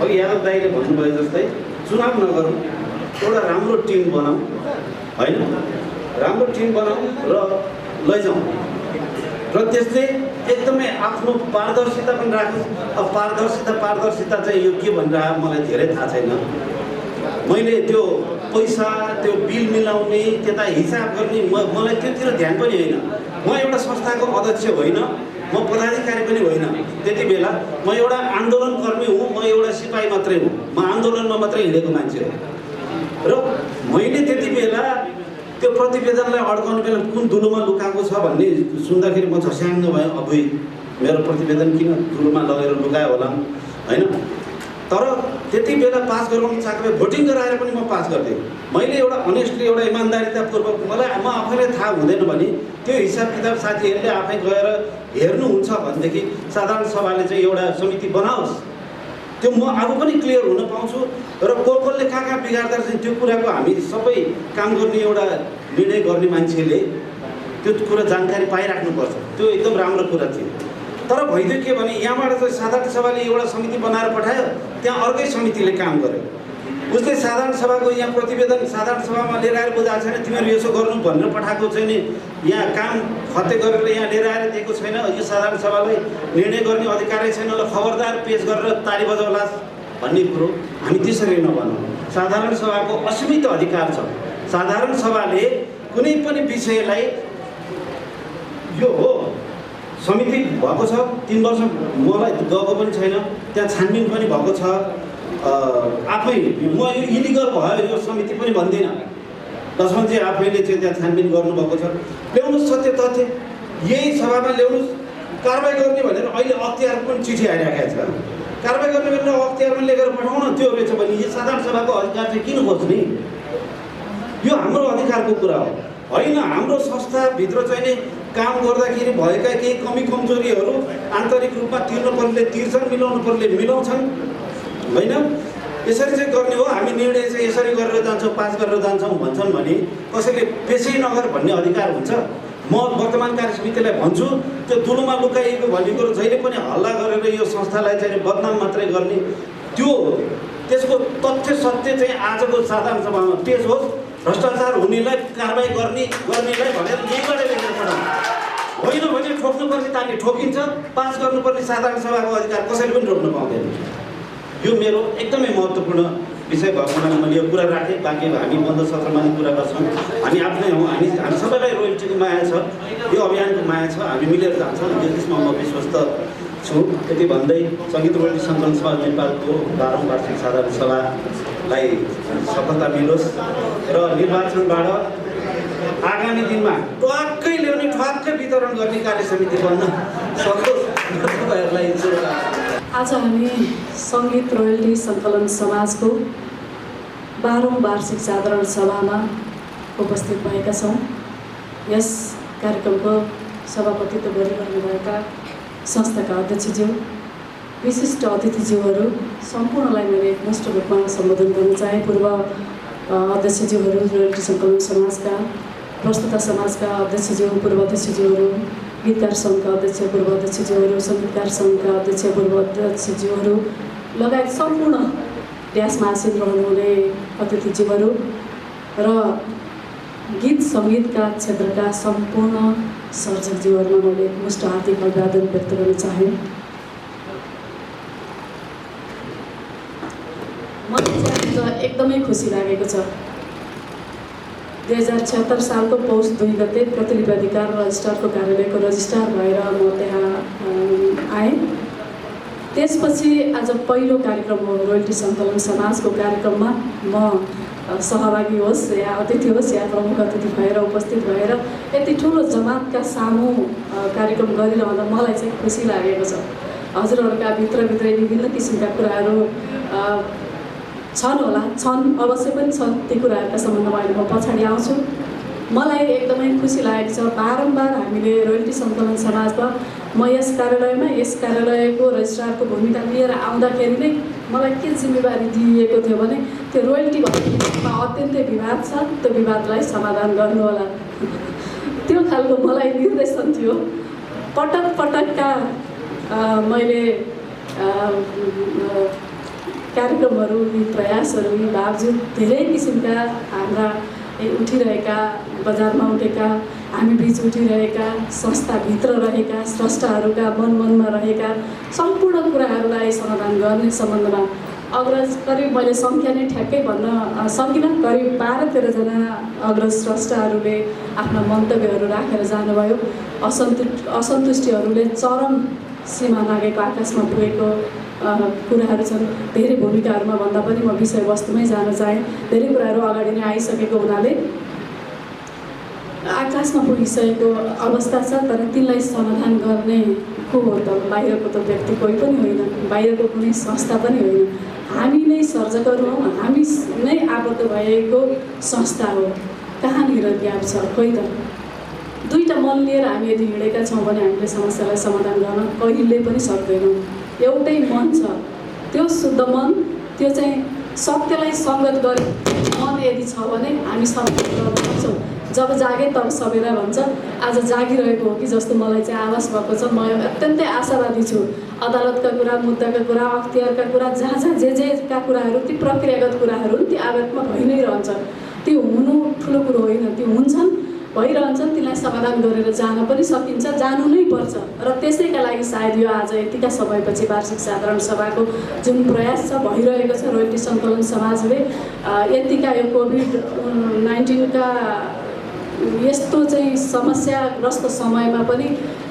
S7: अघि यादव दाइले भन्नुभयो जस्तै चुनाव नगरौँ, एउटा राम्रो टिम बनाऊ होइन, राम्रो टिम बनाऊ र लैजाउँ र त्यसले एकदमै आफ्नो पारदर्शिता पनि राखोस्। अब पारदर्शिता चाहिँ यो के भनेर मलाई धेरै थाहा छैन। मैले त्यो पैसा त्यो बिल मिलाउने त्यता हिसाब गर्ने मलाई त्योतिर ध्यान पनि होइन। म एउटा संस्थाको अध्यक्ष होइन, म पदाधिकारी पनि होइन। त्यति बेला म एउटा आन्दोलनकर्मी हुँ, म एउटा सिपाही मात्रै हुँ, म आन्दोलनमा मात्रै हिँडेको मान्छे हो। र मैले त्यति बेला त्यो प्रतिवेदनलाई अड्काउने बेला कुन दुलोमा लुकाएको छ भन्ने सुन्दाखेरि म झस्याङ्ग भयो, अबुई मेरो प्रतिवेदन किन दुलोमा लगेर लुकायो होला होइन। तर त्यति बेला पास गराउनु चाहेको भोटिङ गराएर पनि म पास गर्थेँ। मैले एउटा अनेस्टली एउटा इमान्दारितापूर्वक मलाई म आफैलाई थाहा हुँदैन भने त्यो हिसाब किताब साथीहरूले आफै गएर हेर्नुहुन्छ भनेदेखि साधारण सभाले चाहिँ एउटा समिति बनाओस्, त्यो म आफू पनि क्लियर हुन पाउँछु र कसले कहाँ बिगार्दा चाहिँ त्यो कुराको हामी सबै काम गर्ने एउटा निर्णय गर्ने मान्छेले त्यो कुरा जानकारी पाइराख्नुपर्छ। त्यो एकदम राम्रो कुरा थियो। तर भइदियो के भने यहाँबाट चाहिँ साधारण सभाले एउटा समिति बनाएर पठायो, त्यहाँ अर्कै समितिले काम गर्यो। उसले साधारण सभाको यहाँ प्रतिवेदन साधारण सभामा लिएर आएर बुझाएको छैन, तिमीहरू यसो गर्नु भनेर पठाएको छैन, यहाँ काम खत्ते गरेर यहाँ लिएर आएर दिएको छैन, यो साधारण सभालाई निर्णय गर्ने अधिकारै छैन, ल खबरदार पेश गरेर ताली बजाउला भन्ने कुरो हामी त्यसरी नभनौँ। साधारण सभाको असीमित अधिकार छ। साधारण सभाले कुनै पनि विषयलाई यो हो समिति भएको छ 3 वर्ष मलाई गएको पनि छैन, त्यहाँ छानबिन पनि भएको छ। आफै म यो इलिगल भयो यो समिति पनि भन्दिनँ, लक्ष्मणजी आफैले चाहिँ त्यहाँ छानबिन गर्नुभएको छ। ल्याउनुहोस् सत्य तथ्य, यही सभामा ल्याउनुहोस्। कारवाही गर्ने भनेर अहिले अख्तियार पनि चिठी आइराखेको छ, कारवाही गर्ने भनेर अख्तियारमा लेखेर पठाउन त्यो रहेछ भने यो साधारण सभाको अधिकार चाहिँ किन खोज्ने? यो हाम्रो अधिकारको कुरा हो होइन। हाम्रो संस्थाभित्र चाहिँ नि काम गर्दाखेरि भएका केही कमी कमजोरीहरू आन्तरिक रूपमा तिर्नुपर्ने तिर्छन्, मिलाउनु पर्ने मिलाउँछन् होइन। यसरी चाहिँ गर्ने हो, हामी निर्णय चाहिँ यसरी गरेर जान्छौँ, पास गरेर जान्छौँ भन्छन् भने कसैले पेसै नगर भन्ने अधिकार हुन्छ? म वर्तमान कार्यसमितिलाई भन्छु, त्यो तुलुमा लुकाइएको भन्ने कुरो जहिले पनि हल्ला गरेर यो संस्थालाई चाहिँ बदनाम मात्रै गर्ने, त्यो त्यसको तथ्य सत्य चाहिँ आजको साधारण सभामा पेश होस्। भ्रष्टाचार हुनेलाई कारवाही गर्नेलाई भनेर यहीँबाट लेखेर पठाउँ, होइन भने ठोक्नुपर्ने ताली ठोकिन्छ, पास गर्नुपर्ने साधारण सभाको अधिकार कसैले पनि रोक्न पाउँदैन। यो मेरो एकदमै महत्त्वपूर्ण विषय भएको हुनाले मैले यो कुरा राखेँ। बाँकी हामी बन्द सत्रमा नै कुरा गर्छौँ, हामी आफ्नै हौँ, हामी सबैलाई रोयल्टीको माया छ, यो अभियानको माया छ, हामी मिलेर जान्छौँ, यो त्यसमा म विश्वस्त छु। यति भन्दै सङ्गीत रोयल्टी सङ्कलन सभा नेपालको 12औं वार्षिक साधारण सभालाई सफलता मिलोस् र निर्वाचनबाट आगामी दिनमा ठ्वाक्कै ल्याउने ठ्वाक्कै वितरण गर्ने कार्य समिति बन्न सकोस्। तपाईँहरूलाई
S8: आज हामी सङ्गीत रोयल्टी सङ्कलन समाजको 12औं वार्षिक साधारण सभामा उपस्थित भएका छौँ। यस कार्यक्रमको सभापतित्व गरिरहनुभएका संस्थाका अध्यक्षज्यू, विशिष्ट अतिथिज्यूहरू सम्पूर्णलाई मैले एकमुष्ट रूपमा सम्बोधन गर्न चाहे। पूर्व अध्यक्षज्यूहरू, रोयल्टी सङ्कलन समाजका, प्रस्तुता समाजका अध्यक्षज्यू, पूर्व अध्यक्षज्यूहरू, गीतकार सङ्घका अध्यक्ष, पूर्व अध्यक्षज्यूहरू, सङ्गीतकार सङ्घका अध्यक्ष, पूर्व अध्यक्षज्यूहरू लगायत सम्पूर्ण ड्यासमा आसीन रहनुहुने अतिथिज्यूहरू र गीत सङ्गीतका क्षेत्रका सम्पूर्ण सर्जकज्यूहरूमा मैले एकमुष्ट हार्दिक अभिवादन व्यक्त गर्न चाहे। मलाई चाहिँ एकदमै खुसी लागेको छ। 2076 सालको पौष 2 गते प्रतिलिपि अधिकार रजिस्ट्रारको कार्यालयको रजिस्ट्रार भएर म त्यहाँ आएँ। त्यसपछि आज पहिलो कार्यक्रम हो रोयल्टी सङ्कलन समाजको कार्यक्रममा म सहभागी होस् या अतिथि होस् या प्रमुख अतिथि भएर उपस्थित भएर यति ठुलो जमातका सामु कार्यक्रम गरिरहँदा मलाई चाहिँ खुसी लागेको छ। हजुरहरूका भित्रभित्रै विभिन्न किसिमका कुराहरू छन् होला, छन् अवश्य पनि छन्, ती कुराहरूका सम्बन्धमा अहिले म पछाडि आउँछु। मलाई एकदमै खुसी लागेको छ। बारम्बार हामीले रोयल्टी सङ्कलन समाजमा म यस कार्यालयको रजिस्ट्रारको भूमिका लिएर आउँदाखेरि नै मलाई के जिम्मेवारी दिइएको थियो भने त्यो रोयल्टी भन्नेमा अत्यन्तै विवाद छ, त्यो विवादलाई समाधान गर्नुहोला, त्यो खालको मलाई निर्देशन थियो। पटकका मैले कार्यक्रमहरू, प्रयासहरू बावजुद धेरै किसिमका हाम्रा उठिरहेका, बजारमा उठेका, हामी बिच उठिरहेका, संस्थाभित्र रहेका स्रष्टाहरूका मनमा रहेका सम्पूर्ण कुराहरूलाई समाधान गर्ने सम्बन्धमा अग्रज करिब मैले सङ्ख्या नै ठ्याक्कै भन्न सकिनँ, करिब 12-13 जना अग्रज स्रष्टाहरूले आफ्ना मन्तव्यहरू राखेर जानुभयो। असन्तुष्टिहरूले चरम सीमा नागेको, आकाशमा पुगेको कुराहरू छन्। धेरै भूमिकाहरूमा भन्दा पनि म विषयवस्तुमै जान चाहेँ। धेरै कुराहरू अगाडि नै आइसकेको हुनाले आकाशमा पुगिसकेको अवस्था छ, तर तिनलाई समाधान गर्ने को हो त? बाहिरको त व्यक्ति कोही पनि होइन, बाहिरको कुनै संस्था पनि होइन, हामी नै सर्जकहरू हौँ, हामी नै आबद्ध भएको संस्था हो। कहाँनिर ग्याप छ? खोइ त। दुईवटा मन लिएर हामी यदि हिँडेका छौँ भने हामीले समस्यालाई समाधान गर्न कहिले पनि सक्दैनौँ। एउटै मन छ, त्यो शुद्ध मन, त्यो चाहिँ सत्यलाई सङ्गत गरे मन यदि छ भने हामी सङ्गत गर्न सक्छौँ। जब जागे तब सबेरा भन्छ, आज जागिरहेको हो कि जस्तो मलाई चाहिँ आभास भएको छ। म अत्यन्तै आशावादी छु। अदालतका कुरा, मुद्दाका कुरा, अख्तियारका कुरा, जहाँ जहाँ जेका कुराहरू, ती प्रक्रियागत कुराहरू ती आवेगमा भइ नै रहन्छ। त्यो हुनु ठुलो कुरो होइन, त्यो हुन्छन्, भइरहन्छन्, तिनलाई समाधान गरेर जान पनि सकिन्छ, जानु नै पर्छ। र त्यसैका लागि सायद यो आज यतिका समयपछि वार्षिक साधारण सभाको जुन प्रयास छ, भइरहेको छ, रोयल्टी सङ्कलन समाजले यतिका यो कोभिड-19 का यस्तो चाहिँ समस्याग्रस्त समयमा पनि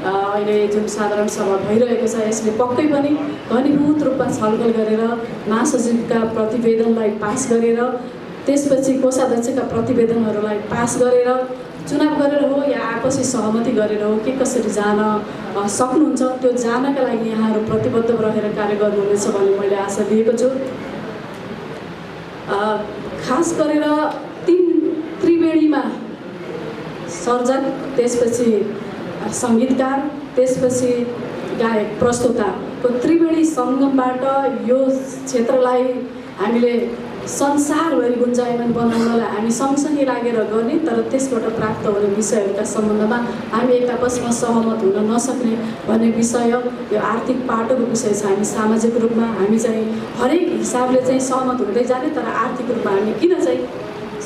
S8: अहिले जुन साधारण सभा भइरहेको छ, यसले पक्कै पनि घनीभूत रूपमा छलफल गरेर महासचिवका प्रतिवेदनलाई पास गरेर, त्यसपछि कोषाध्यक्षका प्रतिवेदनहरूलाई पास गरेर, चुनाव गरेर हो या आपसी सहमति गरेर हो, के कसरी जान सक्नुहुन्छ, त्यो जानका लागि यहाँहरू प्रतिबद्ध रहेर कार्य गर्नुहुनेछ भन्ने मैले आशा लिएको छु। खास गरेर त्रिवेणीमा सर्जक, त्यसपछि सङ्गीतकार, त्यसपछि गायक प्रस्तुताको त्रिवेणी सङ्गमबाट यो क्षेत्रलाई हामीले संसारभरि गुन्जायमान बनाउनलाई हामी सँगसँगै लागेर गर्ने, तर त्यसबाट प्राप्त हुने विषयहरूका सम्बन्धमा हामी एक आपसमा सहमत हुन नसक्ने भन्ने विषय, यो आर्थिक पाटोको विषय छ। हामी सामाजिक रूपमा हामी चाहिँ हरेक हिसाबले चाहिँ सहमत हुँदै जाने, तर आर्थिक रूपमा हामी किन चाहिँ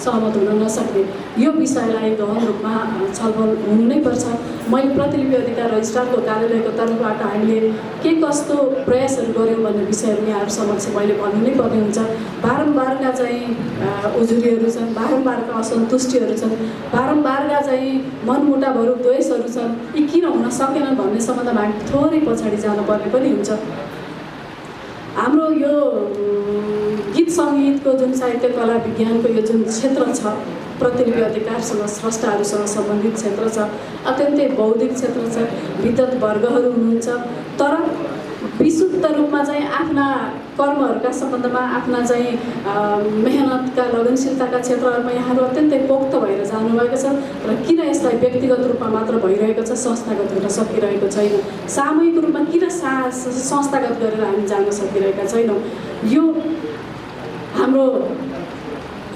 S8: सहमत हुन नसक्ने, यो विषयलाई गहन रूपमा छलफल हुनु नै पर्छ। मैले प्रतिलिपि अधिकार रजिस्ट्रारको कार्यालयको तर्फबाट हामीले के कस्तो प्रयासहरू गऱ्यौँ भन्ने विषयहरू यहाँहरू समक्ष मैले भन्नु नै पर्ने हुन्छ। बारम्बारका चाहिँ उजुरीहरू छन्, बारम्बारका असन्तुष्टिहरू छन्, बारम्बारका चाहिँ मनमुटावहरू, द्वेषहरू छन्। यी किन हुन सकेनन् भन्ने सम्बन्धमा हामी थोरै पछाडि जानुपर्ने पनि हुन्छ। हाम्रो यो गीत सङ्गीतको जुन साहित्य कला विज्ञानको यो जुन क्षेत्र छ, प्रतिलिपि अधिकारसँग, स्रष्टाहरूसँग सम्बन्धित क्षेत्र छ, अत्यन्तै बौद्धिक क्षेत्र छ। विद्वत वर्गहरू हुनुहुन्छ, तर विशुद्ध रूपमा चाहिँ आफ्ना कर्महरूका सम्बन्धमा, आफ्ना चाहिँ मेहनतका, लगनशीलताका क्षेत्रहरूमा यहाँहरू अत्यन्तै पोख्त भएर जानुभएको छ। र किन यसलाई व्यक्तिगत रूपमा मात्र भइरहेको छ, संस्थागत हुन सकिरहेको छैन? सामूहिक रूपमा किन संस्थागत गरेर हामी जान सकिरहेका छैनौँ? यो हाम्रो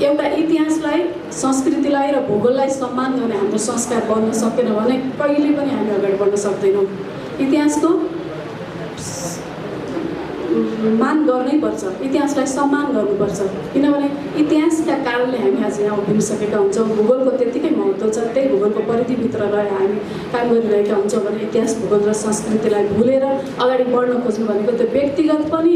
S8: एउटा इतिहासलाई, संस्कृतिलाई र भूगोललाई सम्मान गर्ने हाम्रो संस्कार बन्न सकेन भने कहिले पनि हामी अगाडि बढ्न सक्दैनौँ। इतिहासको मान गर्नै पर्छ, इतिहासलाई सम्मान गर्नुपर्छ, किनभने इतिहासका कारणले हामी आज यहाँ उभिसकेका हुन्छौँ। भूगोलको त्यत्तिकै महत्त्व छ, त्यही भूगोलको परिधिभित्र रहेर हामी काम गरिरहेका हुन्छौँ भने इतिहास, भूगोल र संस्कृतिलाई भुलेर अगाडि बढ्न खोज्नु भनेको त्यो व्यक्तिगत पनि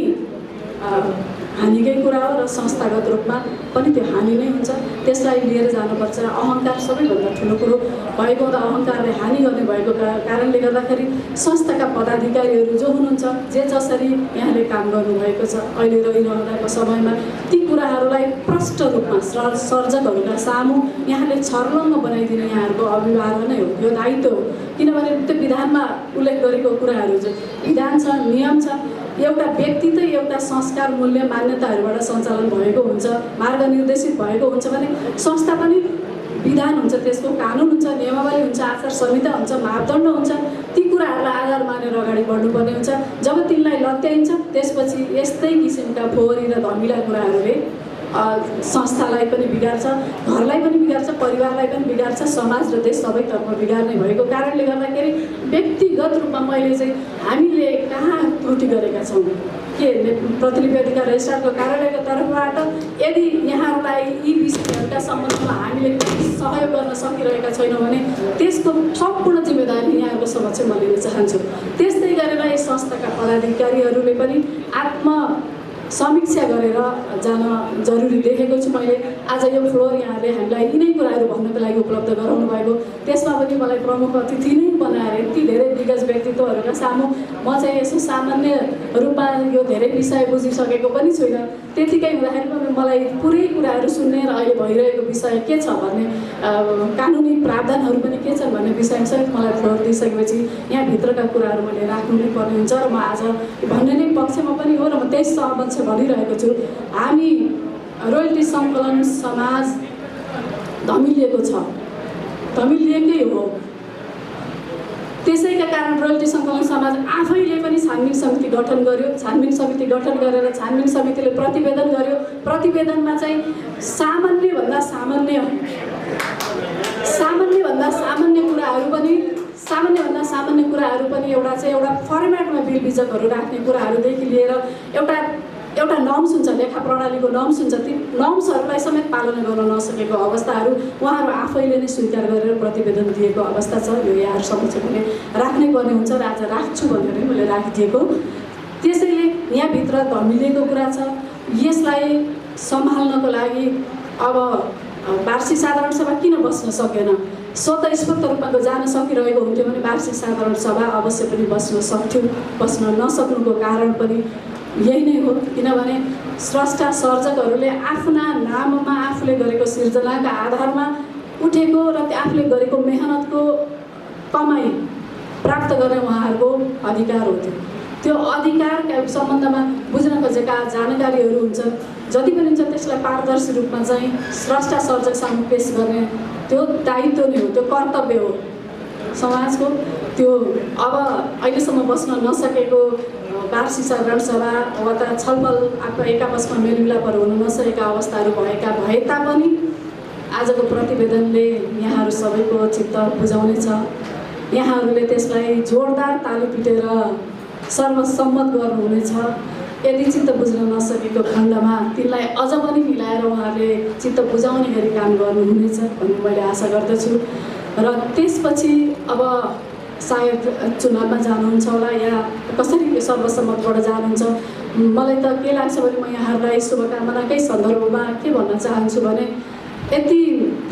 S8: हानिकै कुरा हो र संस्थागत रूपमा पनि त्यो हानि नै हुन्छ। त्यसलाई लिएर जानुपर्छ। र अहङ्कार सबैभन्दा ठुलो कुरो भएको हुँदा अहङ्कारले हानि गर्ने भएको कारणले गर्दाखेरि संस्थाका पदाधिकारीहरू जो हुनुहुन्छ, जे जसरी यहाँले काम गर्नुभएको छ अहिले रहिरहँदाको समयमा, ती कुराहरूलाई प्रष्ट रूपमा सर्जकहरूका सामु यहाँले छर्लङ्ग बनाइदिने यहाँहरूको अभिभावक नै हो, यो दायित्व हो। किनभने त्यो विधानमा उल्लेख गरेको कुराहरू जो विधान छ, नियम छ, एउटा व्यक्ति त एउटा संस्कार, मूल्य, मान्यताहरूबाट सञ्चालन भएको हुन्छ, मार्ग निर्देशित भएको हुन्छ भने संस्था पनि विधान हुन्छ, त्यसको कानुन हुन्छ, नियमावली हुन्छ, आचार संहिता हुन्छ, मापदण्ड हुन्छ। ती कुराहरूलाई आधार मानेर अगाडि बढ्नुपर्ने हुन्छ। जब तिनलाई लत्याइन्छ, त्यसपछि यस्तै किसिमका फोहोरी र धमिला कुराहरूले संस्थालाई पनि बिगार्छ, घरलाई पनि बिगार्छ, परिवारलाई पनि बिगार्छ, समाज र देश सबैतर्फ बिगार्ने भएको कारणले गर्दाखेरि व्यक्तिगत रूपमा मैले चाहिँ हामीले कहाँ त्रुटि गरेका छौँ, के प्रतिलिपि अधिकार रजिस्ट्रारको कार्यालयको तर्फबाट यदि यहाँहरूलाई यी विषयहरूका सम्बन्धमा हामीले सहयोग गर्न सकिरहेका छैनौँ भने त्यसको सम्पूर्ण जिम्मेदारी यहाँहरूको समक्ष म लिन चाहन्छु। त्यस्तै गरेर यस संस्थाका पदाधिकारीहरूले पनि समीक्षा गरेर जान जरुरी देखेको छु मैले। आज यो फ्लोर यहाँले हामीलाई यिनै कुराहरू भन्नको लागि उपलब्ध गराउनु भएको, त्यसमा पनि मलाई प्रमुख अतिथि नै बनाएर यति धेरै दिग्गज व्यक्तित्वहरूका सामु म चाहिँ यसो सामान्य रूपमा यो धेरै विषय बुझिसकेको पनि छुइनँ। त्यतिकै हुँदाखेरि पनि मलाई पुरै कुराहरू सुन्ने र अहिले भइरहेको विषय के छ भन्ने, कानुनी प्रावधानहरू पनि के छन् भन्ने विषयसहित मलाई फ्लोर दिइसकेपछि यहाँभित्रका कुराहरू मैले राख्नु नै पर्ने हुन्छ। र म आज भन्ने नै पक्षमा पनि हो र म त्यही सहमत भनिरहेको छु। हामी रोयल्टी सङ्कलन समाज धमिलिएको छ, धमिलिएकै हो। त्यसैका कारण रोयल्टी सङ्कलन समाज आफैले पनि छानबिन समिति गठन गर्यो। छानबिन समिति गठन गरेर छानबिन समितिले प्रतिवेदन गर्यो। प्रतिवेदनमा चाहिँ सामान्यभन्दा सामान्य सामान्यभन्दा सामान्य कुराहरू पनि एउटा फर्मेटमा बिलबिजकहरू राख्ने कुराहरूदेखि लिएर एउटा नर्म्स हुन्छ, लेखा प्रणालीको नर्म्स हुन्छ, ती नर्म्सहरूलाई समेत पालना गर्न नसकेको अवस्थाहरू उहाँहरू आफैले नै स्वीकार गरेर प्रतिवेदन दिएको अवस्था छ। यो यहाँहरू समक्ष मैले राख्नै पर्ने हुन्छ र आज राख्छु भनेर मैले राखिदिएको। त्यसैले यहाँभित्र धमिलिएको कुरा छ। यसलाई सम्हाल्नको लागि अब वार्षिक साधारण सभा किन बस्न सकेन? स्वतस्फूर्त रूपमा जान सकिरहेको हुन्थ्यो भने वार्षिक साधारण सभा अवश्य पनि बस्न सक्थ्यो। बस्न नसक्नुको कारण पनि यही नै हो, किनभने स्रष्टा सर्जकहरूले आफ्ना नाममा आफूले गरेको सिर्जनाका आधारमा उठेको र आफूले गरेको मेहनतको कमाई प्राप्त गर्ने उहाँहरूको अधिकार हो। त्यो अधिकारका सम्बन्धमा बुझ्न खोजेका जानकारीहरू हुन्छ, जति पनि हुन्छ त्यसलाई पारदर्शी रूपमा चाहिँ स्रष्टा सर्जक सामु पेश गर्ने त्यो दायित्व नै हो, त्यो कर्तव्य हो समाजको। त्यो अब अहिलेसम्म बस्न नसकेको वार्षिक साधारण सभा वा त छलफल एक आपसमा मेलमिलापहरू हुन नसकेका अवस्थाहरू भए तापनि आजको प्रतिवेदनले यहाँहरू सबैको चित्त बुझाउनेछ। यहाँहरूले त्यसलाई जोरदार ताली पिटेर सर्वसम्मत गर्नुहुनेछ। यदि चित्त बुझ्न नसकेको खण्डमा तिनलाई अझ पनि मिलाएर उहाँहरूले चित्त बुझाउने गरी काम गर्नुहुनेछ भन्ने मैले आशा गर्दछु। र त्यसपछि अब सायद चुनावमा जानुहुन्छ होला या कसरी सर्वसम्मतबाट जानुहुन्छ। मलाई त के लाग्छ भने म यहाँहरूलाई शुभकामनाकै सन्दर्भमा के भन्न चाहन्छु भने यति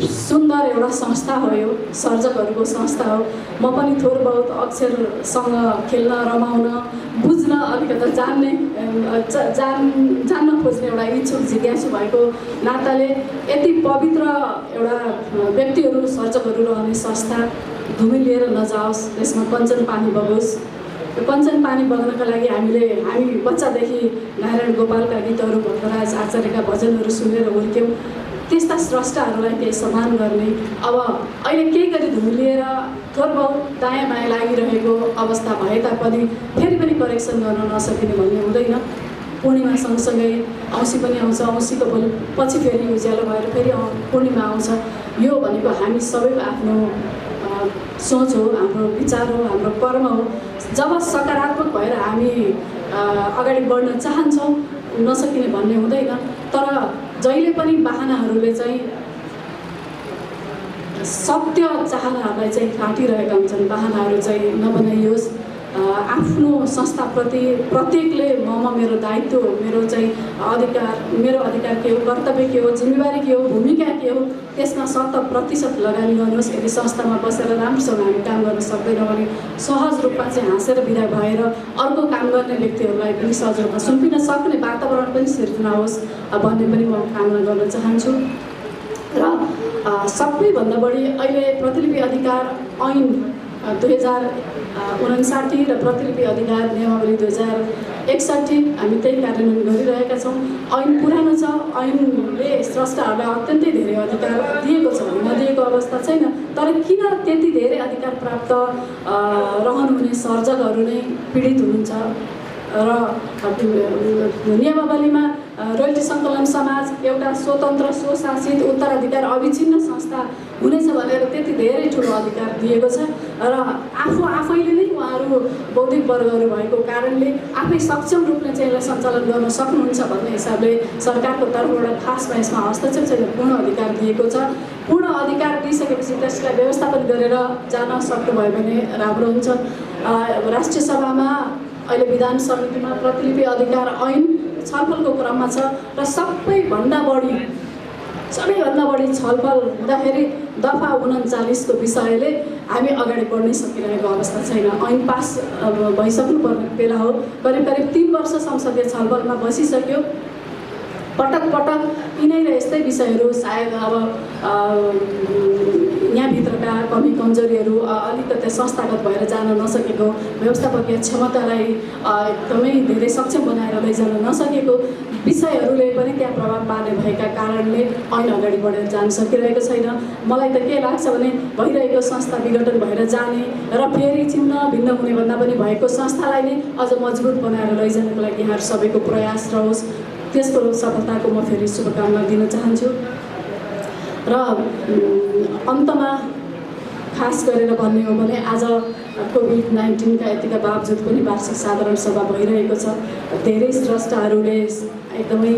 S8: सुन्दर एउटा संस्था हो, यो सर्जकहरूको संस्था हो। म पनि थोर बहुत अक्षरसँग खेल्न, रमाउन, बुझ्न, अलिकति जान्न खोज्ने एउटा इच्छुक जिज्ञासु भएको नाताले यति पवित्र एउटा व्यक्तिहरू सर्जकहरू रहने संस्था धुमिलिएर नजाओस्, यसमा कञ्चन पानी बगोस्। यो कञ्चन पानी बग्नका लागि हामी बच्चादेखि नारायण गोपालका गीतहरू, भक्तराज आचार्यका भजनहरू सुनेर हुर्क्यौँ। त्यस्ता स्रष्टाहरूलाई केही सम्मान गर्ने अब अहिले केही गरी धुमिलिएर थोर बहुत दायाँ बायाँ लागिरहेको अवस्था भए तापनि फेरि पनि करेक्सन गर्न नसकिने भन्ने हुँदैन। पूर्णिमा सँगसँगै औँसी पनि आउँछ, औँसीको पछि फेरि उज्यालो भएर फेरि पूर्णिमा आउँछ। यो भनेको हामी सबैको आफ्नो सोच हो, हाम्रो विचार हो, हाम्रो कर्म हो। जब सकारात्मक भएर हामी अगाडि बढ्न चाहन्छौँ नसकिने भन्ने हुँदैन। तर जहिले पनि बाहनाहरूले चाहिँ सत्य चाहनाहरूलाई चाहिँ काटिरहेका हुन्छन्। बाहनाहरू चाहिँ नबनाइयोस्। आफ्नो संस्थाप्रति प्रत्येकले मेरो दायित्व, मेरो अधिकार के हो, कर्तव्य के हो, जिम्मेवारी के हो, भूमिका के हो, त्यसमा 100% लगानी गर्नुहोस्। यदि संस्थामा बसेर राम्रोसँग हामी काम गर्न सक्दैनौँ भने सहज रूपमा चाहिँ हाँसेर बिदा भएर अर्को काम गर्ने व्यक्तिहरूलाई पनि सहज रूपमा सुम्पिन सक्ने वातावरण पनि सिर्जना होस् भन्ने पनि म कामना गर्न चाहन्छु। र सबैभन्दा बढी अहिले प्रतिलिपि अधिकार ऐन 2059 र प्रतिलिपि अधिकार नियमावली 2061 हामी त्यही कार्यान्वयन गरिरहेका छौँ। ऐन पुरानो छ, ऐनले स्रष्टाहरूलाई अत्यन्तै धेरै अधिकार दिएको छ, नदिएको अवस्था छैन। तर किन त्यति धेरै अधिकार प्राप्त रहनुहुने सर्जकहरू नै पीडित हुनुहुन्छ र नियमावलीमा रोयल्टी सङ्कलन समाज एउटा स्वतन्त्र स्वशासित उत्तराधिकार अविच्छिन्न संस्था हुनेछ भनेर त्यति धेरै ठुलो अधिकार दिएको छ। र आफैले नै उहाँहरू बौद्धिक वर्गहरू भएको कारणले आफै सक्षम रूपले चाहिँ यसलाई सञ्चालन गर्न सक्नुहुन्छ भन्ने हिसाबले सरकारको तर्फबाट खासमा यसमा हस्तक्षेप छैन, पूर्ण अधिकार दिएको छ। पूर्ण अधिकार दिइसकेपछि त्यसलाई व्यवस्थापन गरेर जान सक्नुभयो भने राम्रो हुन्छ। राष्ट्रिय सभामा अहिले विधान समितिमा प्रतिलिपि अधिकार ऐन छलफलको क्रममा छ र सबैभन्दा बढी छलफल हुँदाखेरि दफा 39 को विषयले हामी अगाडि बढ्नै सकिरहेको अवस्था छैन। ऐन पास भइसक्नुपर्ने बेला हो। करिब 3 वर्ष संसदीय छलफलमा बसिसक्यो। पटक यिनै र यस्तै विषयहरू सायद अब यहाँभित्रका कमी कमजोरीहरू अलिकति संस्थागत भएर जान नसकेको, व्यवस्थापकीय क्षमतालाई एकदमै धेरै सक्षम बनाएर लैजान नसकेको विषयहरूले पनि त्यहाँ प्रभाव पार्ने भएका कारणले ऐन अगाडि बढेर जान सकिरहेको छैन। मलाई त के लाग्छ भने भइरहेको संस्था विघटन भएर जाने र फेरि छिन्न भिन्न हुने भन्दा पनि भएको संस्थालाई नै अझ मजबुत बनाएर लैजानको लागि यहाँहरू सबैको प्रयास रहोस्। त्यसको सफलताको म फेरि शुभकामना दिन चाहन्छु। र अन्तमा खास गरेर भन्ने हो भने आज कोभिड-19 का यतिका बावजुद पनि वार्षिक साधारण सभा भइरहेको छ। धेरै स्रष्टाहरूले एकदमै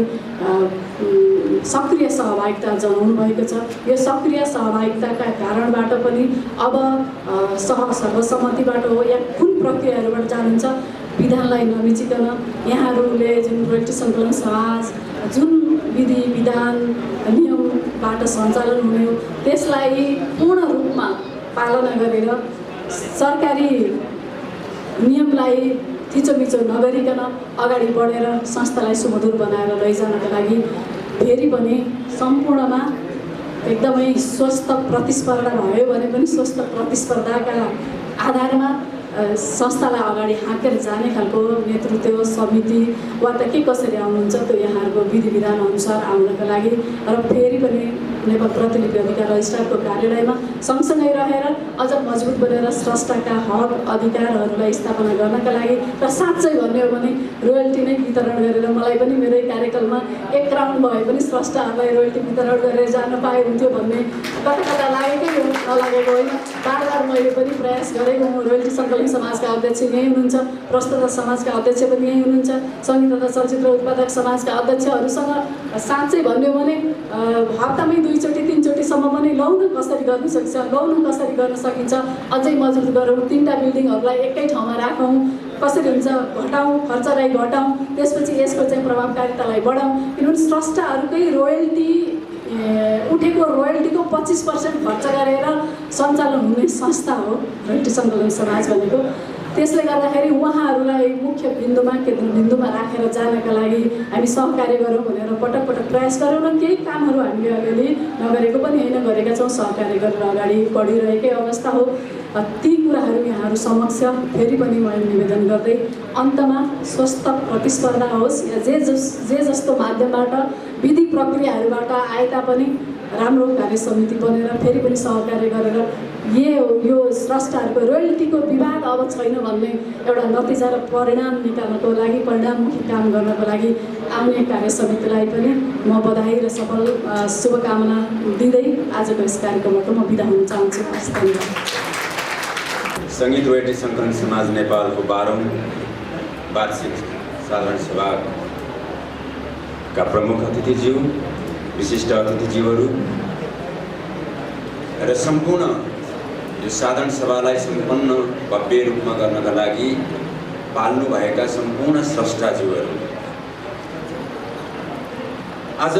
S8: सक्रिय सहभागिता जनाउनु भएको छ। यो सक्रिय सहभागिताका कारणबाट पनि अब सर्वसम्मतिबाट हो या कुन प्रक्रियाहरूबाट जानुहुन्छ विधानलाई नमिचिकन यहाँहरूले जुन रोयल्टी सङ्कलन समाज जुन विधि विधान नियमबाट सञ्चालन हुने हो त्यसलाई पूर्ण रूपमा पालना गरेर सरकारी नियमलाई थिचोमिचो नगरिकन अगाडि बढेर संस्थालाई सुमधुर बनाएर लैजानका लागि फेरि पनि सम्पूर्णमा एकदमै स्वस्थ प्रतिस्पर्धा भयो भने पनि स्वस्थ प्रतिस्पर्धाका आधारमा संस्थालाई अगाडि हाँकेर जाने खालको नेतृत्व समिति वा त के कसरी आउनुहुन्छ त्यो यहाँहरूको विधि विधान अनुसार आउनका लागि र फेरि पनि नेपाल प्रतिलिपि अधिकार रजिस्ट्रारको कार्यालयमा सँगसँगै रहेर अझ मजबुत बनेर स्रष्टाका हक अधिकारहरूलाई स्थापना गर्नका लागि र साँच्चै भन्ने हो भने रोयल्टी नै वितरण गरेर मलाई पनि मेरै कार्यकालमा एक राउन्ड भए पनि स्रष्टाहरूलाई रोयल्टी वितरण गरेर जान पाए हुन्थ्यो भन्ने कता कता लागेकै हो, नलागेको होइन। बार मैले पनि प्रयास गरेको हुँ। रोयल्टी सङ्कलन समाजका अध्यक्ष यहीँ हुनुहुन्छ, प्रस्तुता समाजका अध्यक्ष पनि यहीँ हुनुहुन्छ, सङ्गीत तथा चलचित्र उत्पादक समाजका अध्यक्षहरूसँग साँच्चै भन्यो भने हप्तामै 2 चोटि 3 चोटिसम्म पनि लौ न कसरी गर्न सकिन्छ अझै मजबुत गरौँ, 3टा बिल्डिङहरूलाई एकै ठाउँमा राखौँ, कसरी हुन्छ घटाउँ, खर्चलाई घटाउँ, त्यसपछि यसको चाहिँ प्रभावकारितालाई बढाउँ। किनभने स्रष्टाहरूकै रोयल्टी उठेको रोयल्टीको 25% खर्च गरेर सञ्चालन हुने संस्था हो रोयल्टी सङ्कलन समाज भनेको। त्यसले गर्दाखेरि उहाँहरूलाई मुख्य बिन्दुमा केन्द्रबिन्दुमा राखेर जानका लागि हामी सहकार्य गरौँ भनेर पटक पटक प्रयास गरौँ र केही कामहरू हामीले अलिअलि नगरेको पनि होइन, गरेका छौँ। सहकार्य गरेर अगाडि बढिरहेकै अवस्था हो। ती कुराहरू यहाँहरू समक्ष फेरि पनि मैले निवेदन गर्दै अन्तमा स्वस्थ प्रतिस्पर्धा होस् या जे जस्तो माध्यमबाट विधि प्रक्रियाहरूबाट आए तापनि राम्रो कार्य समिति बनेर फेरि पनि सहकार्य गरेर यो स्रष्टाहरूको रोयल्टीको विवाद अब छैन भन्ने एउटा नतिजा र परिणाम निकाल्नको लागि परिणाममुखी काम गर्नको लागि आउने कार्य समितिलाई पनि म बधाई र सफल शुभकामना दिँदै आजको यस कार्यक्रमबाट म बिदा हुन चाहन्छु।
S9: सङ्गीत रोयल्टी सङ्कलन समाज नेपालको 12औं वार्षिक साधारण सभाका प्रमुख अतिथिज्यू, विशिष्ट अतिथिज्यूहरू र सम्पूर्ण यो साधारण सभालाई सम्पन्न भव्य रूपमा गर्नका लागि पाल्नुभएका सम्पूर्ण स्रष्टाज्यूहरू, आज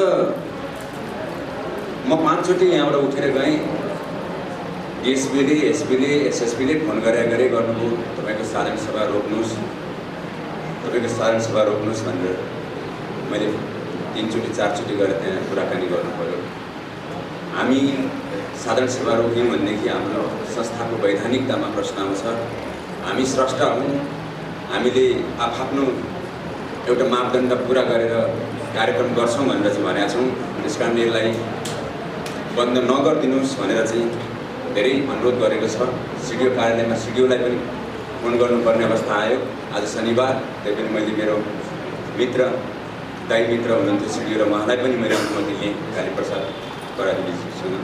S9: म 5 चोटि यहाँबाट उठेर गएँ। डिएसपीले, एसपीले, एसएसपीले फोन गरे गर्नुभयो तपाईँको साधारण सभा रोक्नुहोस् भनेर। मैले 3 चोटि 4 चोटि गएर त्यहाँ कुराकानी गर्नु पर्यो। हामी साधारण सभा रोक्यौँ भनेदेखि हाम्रो संस्थाको वैधानिकतामा प्रश्न आउँछ। हामी स्रष्टा हौँ, हामीले आफ्नो एउटा मापदण्ड पुरा गरेर कार्यक्रम गर्छौँ भनेर चाहिँ भनेका छौँ। त्यस कारण यसलाई बन्द नगरिदिनुहोस् भनेर चाहिँ धेरै अनुरोध गरेको छ। सिडिओ कार्यालयमा सिडिओलाई पनि फोन गर्नुपर्ने अवस्था आयो। आज शनिबार, त्यही पनि मैले मेरो दाई मित्र हुनुहुन्थ्यो सिडिओ र उहाँलाई पनि मैले अनुमति लिएँ कालीप्रसाद बरादीसँग।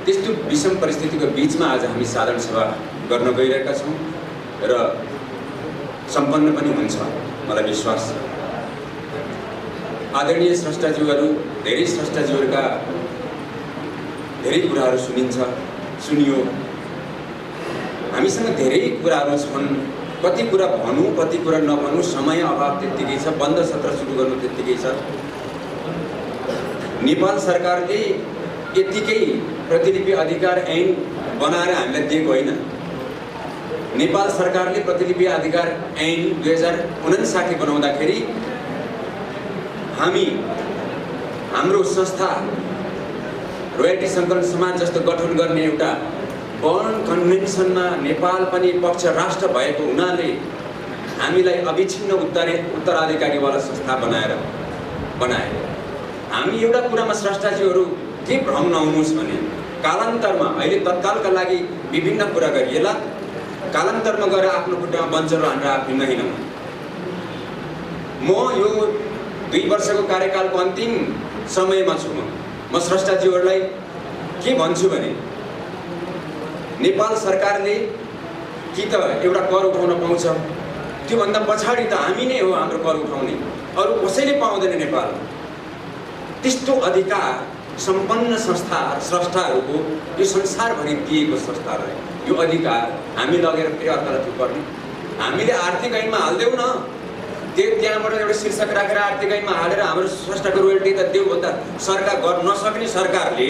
S9: त्यस्तो विषम परिस्थितिको बिचमा आज हामी साधारण सभा गर्न गइरहेका छौँ र सम्पन्न पनि हुन्छ, मलाई विश्वास छ। आदरणीय स्रष्टाज्यूहरू, धेरै स्रष्टाज्यूहरूका धेरै कुराहरू सुनियो। हामीसँग धेरै कुराहरू छन्, कति कुरा भनौँ कति कुरा नभनौँ, समय अभाव त्यत्तिकै छ, बन्द सत्र सुरु गर्नु त्यत्तिकै छ। नेपाल सरकारले यत्तिकै प्रतिलिपि अधिकार ऐन बनाएर हामीलाई दिएको होइन। नेपाल सरकारले प्रतिलिपि अधिकार ऐन 2059 बनाउँदाखेरि हाम्रो संस्था रोयल्टी सङ्कलन समाज जस्तो गठन गर्ने एउटा बर्न कन्भेन्सनमा नेपाल पनि पक्ष राष्ट्र भएको हुनाले हामीलाई अविच्छिन्न उत्तराधिकारीवाला संस्था बनाए। हामी एउटा कुरामा स्रष्टाज्यूहरू के भ्रम नहुनुहोस् भने कालान्तरमा अहिले तत्कालका लागि विभिन्न कुरा गरिएला, कालान्तरमा गएर आफ्नो खुट्टामा बन्चरो हानेर आफै नहिँडौँ। म यो 2 वर्षको कार्यकालको अन्तिम समयमा छु। म म स्रष्टाज्यूहरूलाई के भन्छु भने नेपाल सरकारले कि त एउटा कर उठाउन पाउँछ, त्योभन्दा पछाडि त हामी नै हो हाम्रो कर उठाउने, अरू कसैले पाउँदैन। नेपाल त्यस्तो अधिकार सम्पन्न संस्था स्रष्टाहरूको यो संसारभरि दिएको संस्थाहरूलाई यो अधिकार हामी लगेर फेरि अर्कालाई थुपर्ने। हामीले आर्थिक ऐनमा हाल्दैनौँ न, त्यहाँबाट एउटा शीर्षक राखेर आर्थिक ऐनमा हालेर हाम्रो स्रष्टाको रोयल्टी त देऊ भन्दा सरकार गर्न नसक्ने सरकारले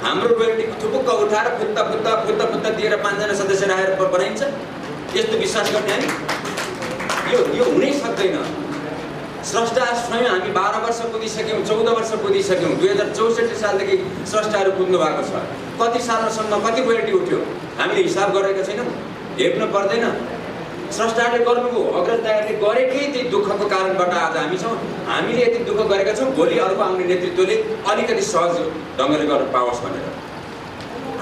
S9: हाम्रो रोयल्टी थुपुक्क उठाएर फुत्ता दिएर 5 जना सदस्य राखेर बनाइन्छ। यस्तो विश्वास गर्ने हामी यो हुनै सक्दैन। स्रष्टा स्वयं हामी 12 वर्ष कुदिसक्यौँ, 14 वर्ष कुदिसक्यौँ। 2064 सालदेखि स्रष्टाहरू कुद्नु भएको छ। कति सालसम्म कति रोयल्टी उठ्यो हामीले हिसाब गरेका छैनौँ, हेर्नु पर्दैन। स्रष्टाले गर्नुभयो, अग्रजदायहरूले गरेकै त्यही दुःखको कारणबाट आज हामी छौँ। हामीले यति दुःख गरेका छौँ, भोलि अर्को आउने नेतृत्वले अलिकति सहज ढङ्गले गर्न पाओस् भनेर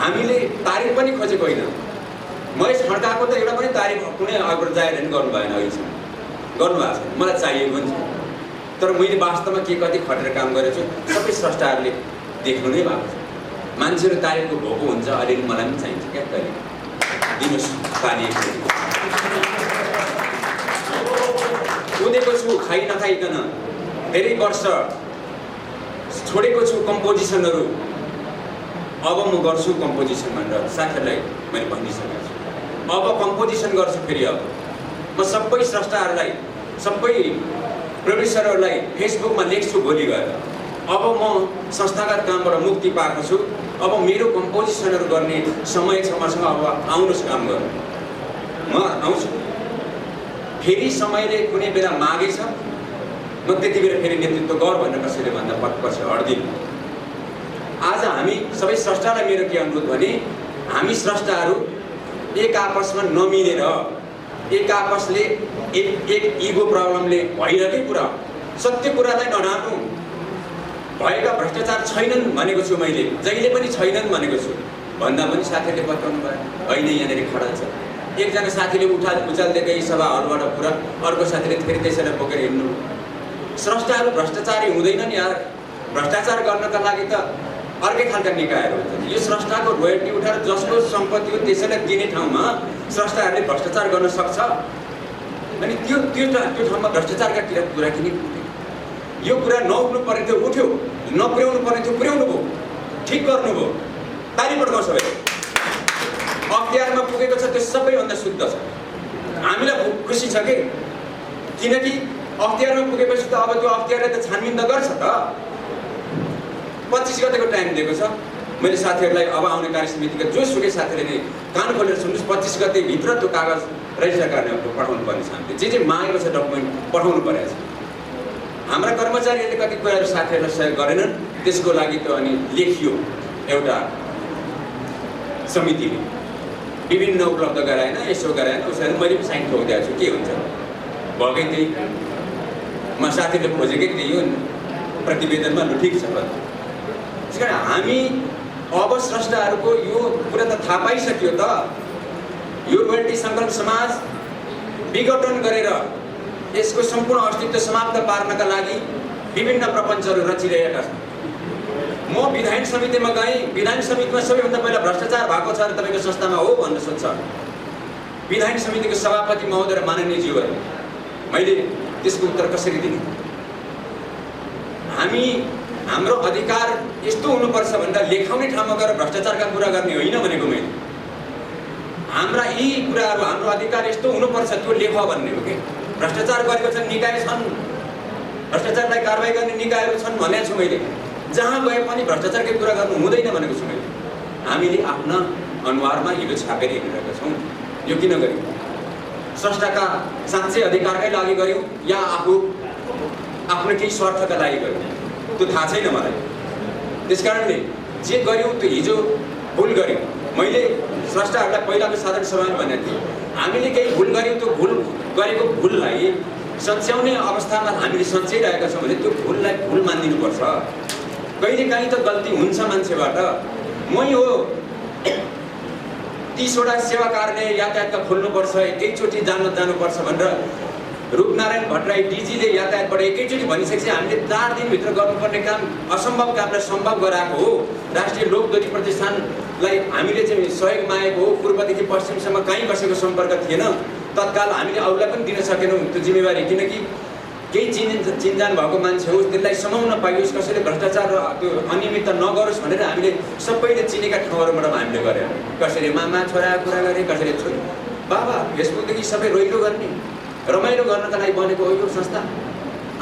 S9: हामीले तारिफ पनि खोजेको होइन। महेश खड्काको त एउटा पनि तारिफ कुनै अग्रजदायहरूले गर्नु भएन, अहिलेसम्म गर्नुभएको छ। मलाई चाहिएको पनि छ, तर मैले वास्तवमा के कति खटेर काम गरेको छु सबै स्रष्टाहरूले देख्नु नै भएको छ। मान्छेहरू तारिफको भोको हुन्छ, अलिअलि मलाई पनि चाहिन्छ क्या, कहिले दिनुहोस् तारिफ। कुदेको छु खाइ नखाइकन, धेरै वर्ष छोडेको छु कम्पोजिसनहरू, अब म गर्छु कम्पोजिसन भनेर साथीहरूलाई मैले भनिसकेको छु। अब कम्पोजिसन गर्छु फेरि। अब म सबै स्रष्टाहरूलाई सबै प्रोड्युसरहरूलाई फेसबुकमा लेख्छु भोलि गएर, अब म संस्थागत कामबाट मुक्ति पाएको छु, अब मेरो कम्पोजिसनहरू गर्ने समय छ मसँग, अब आउनुहोस् काम गर्नु। म आउँछु। फेरि समयले कुनै बेला मागेछ म त्यति बेला फेरि नेतृत्व गर भनेर कसैले भन्दा पछि हट्दिन। आज हामी सबै स्रष्टालाई मेरो के अनुरोध भने हामी स्रष्टाहरू एक आपसमा नमिलेर एक आपसले एक इगो प्रब्लमले भइरहेकै कुरा, सत्य कुरालाई नढाक्नु। भएका भ्रष्टाचार छैनन् भनेको छु मैले, जहिले पनि छैनन् भनेको छु भन्दा पनि साथीहरूले बताउनु भयो होइन यहाँनिर खडा छ। एकजना साथीले उचाल्दै सभा हलबाट कुरा, अर्को साथीले फेरि त्यसैलाई बोकेर हिँड्नु। स्रष्टाहरू भ्रष्टाचारी हुँदैनन् यार। भ्रष्टाचार गर्नका लागि त अर्कै खालका निकायहरू हुन्छन्। यो स्रष्टाको रोयल्टी उठाएर जसको सम्पत्ति हो त्यसैलाई दिने ठाउँमा स्रष्टाहरूले भ्रष्टाचार गर्न सक्छ। अनि त्यो ठाउँमा भ्रष्टाचारका कुरा किन उठ्यो? यो कुरा नउठ्नु पर्ने थियो उठ्यो, नपुर्याउनु पर्ने थियो पुर्याउनु भयो, ठिक गर्नुभयो, ताली पड्काउँ सबै। अख्तियारमा पुगेको छ त्यो सबैभन्दा शुद्ध छ। हामीलाई खुसी छ कि किनकि अख्तियारमा पुगेपछि त अब त्यो अख्तियारले त छानबिन त गर्छ त। 25 गतेको टाइम दिएको छ मैले साथीहरूलाई, अब आउने कार्यसमितिका जोसुकै साथीले नै कान खोलेर सुन्नुहोस्, 25 गतेभित्र त्यो कागज रजिस्टर कार्यालयमा पठाउनु पर्ने छ। हामीले जे मागेको छ डकुमेन्ट पठाउनु परेको छ। हाम्रा कर्मचारीहरूले कति कुराहरू साथीहरूलाई सहयोग गरेनन्, त्यसको लागि त अनि लेखियो एउटा समितिले विभिन्न उपलब्ध गराएन, यसो गराएन उसरी मैले पनि साइन ठोकिदिएको छु। के हुन्छ भएकै त्यही म साथीले खोजेकै त्यही हो प्रतिवेदनमा, लु ठिक छ। त्यस कारण हामी अब स्रष्टाहरूको यो कुरा त थाहा पाइसक्यो त। यो रोयल्टी सङ्कलन समाज विघटन गरेर यसको सम्पूर्ण अस्तित्व समाप्त पार्नका लागि विभिन्न प्रपञ्चहरू रचिरहेका छन्। म विधायन समितिमा गएँ, विधायन समितिमा सबैभन्दा पहिला भ्रष्टाचार भएको छ र तपाईँको संस्थामा हो भनेर सोध्छ विधायन समितिको सभापति महोदय र माननीय ज्यूहरू। मैले त्यसको उत्तर कसरी दिने? हाम्रो अधिकार यस्तो हुनुपर्छ भनेर लेखाउने ठाउँमा गएर भ्रष्टाचारका कुरा गर्ने होइन भनेको मैले। हाम्रा यी कुराहरू, हाम्रो अधिकार यस्तो हुनुपर्छ त्यो लेख भन्ने हो कि। भ्रष्टाचार गरेको छन् निकाय छन्, भ्रष्टाचारलाई कारवाही गर्ने निकायहरू छन् भनेको छु मैले। जहाँ गए पनि भ्रष्टाचारकै कुरा गर्नु हुँदैन भनेको छु मैले। हामीले आफ्ना अनुहारमा हिलो छापेर हिँडिरहेका छौँ। यो किन गर्यौँ? स्रष्टाका साँच्चै अधिकारकै लागि गर्यौँ या आफ्नो केही स्वार्थका लागि गर्यौँ त्यो थाहा छैन मलाई। त्यसकारणले जे गर्यौँ त्यो हिजो भुल गर्यौँ। मैले स्रष्टाहरूलाई पहिलाको साधारण सभामा भनेको थिएँ, हामीले केही भुल गर्यौँ, त्यो भुल गरेको भुललाई सच्याउने अवस्थामा हामीले सच्याइरहेका छौँ भने त्यो भुललाई भुल मानिदिनुपर्छ। कहिलेकाहीँ त गल्ती हुन्छ मान्छेबाट। मै हो 30 वटा सेवा कार्यालय यातायातका खोल्नुपर्छ, एकैचोटि जानुपर्छ भनेर रूपनारायण भट्टराई डिजीले यातायातबाट एकैचोटि भनिसकेपछि हामीले 4 दिनभित्र गर्नुपर्ने काम असम्भव कामलाई सम्भव गराएको हो। राष्ट्रिय लोकदोरी प्रतिष्ठानलाई हामीले चाहिँ सहयोग मागेको हो। पूर्वदेखि पश्चिमसम्म कहीँ कसैको सम्पर्क थिएन। तत्काल हामीले अरूलाई पनि दिन सकेनौँ त्यो जिम्मेवारी, किनकि केही चिनजान भएको मान्छे होस् त्यसलाई समाउन पाइयोस्, कसैले भ्रष्टाचार र त्यो अनियमितता नगरोस् भनेर हामीले सबैले चिनेका ठाउँहरूबाट हामीले गऱ्यौँ। कसैले मामा छोरा कुरा गरे, कसैले छोरी बाबा फेसबुकदेखि सबै रोइलो गर्ने रमाइलो गर्नका लागि बनेको हो यो संस्था,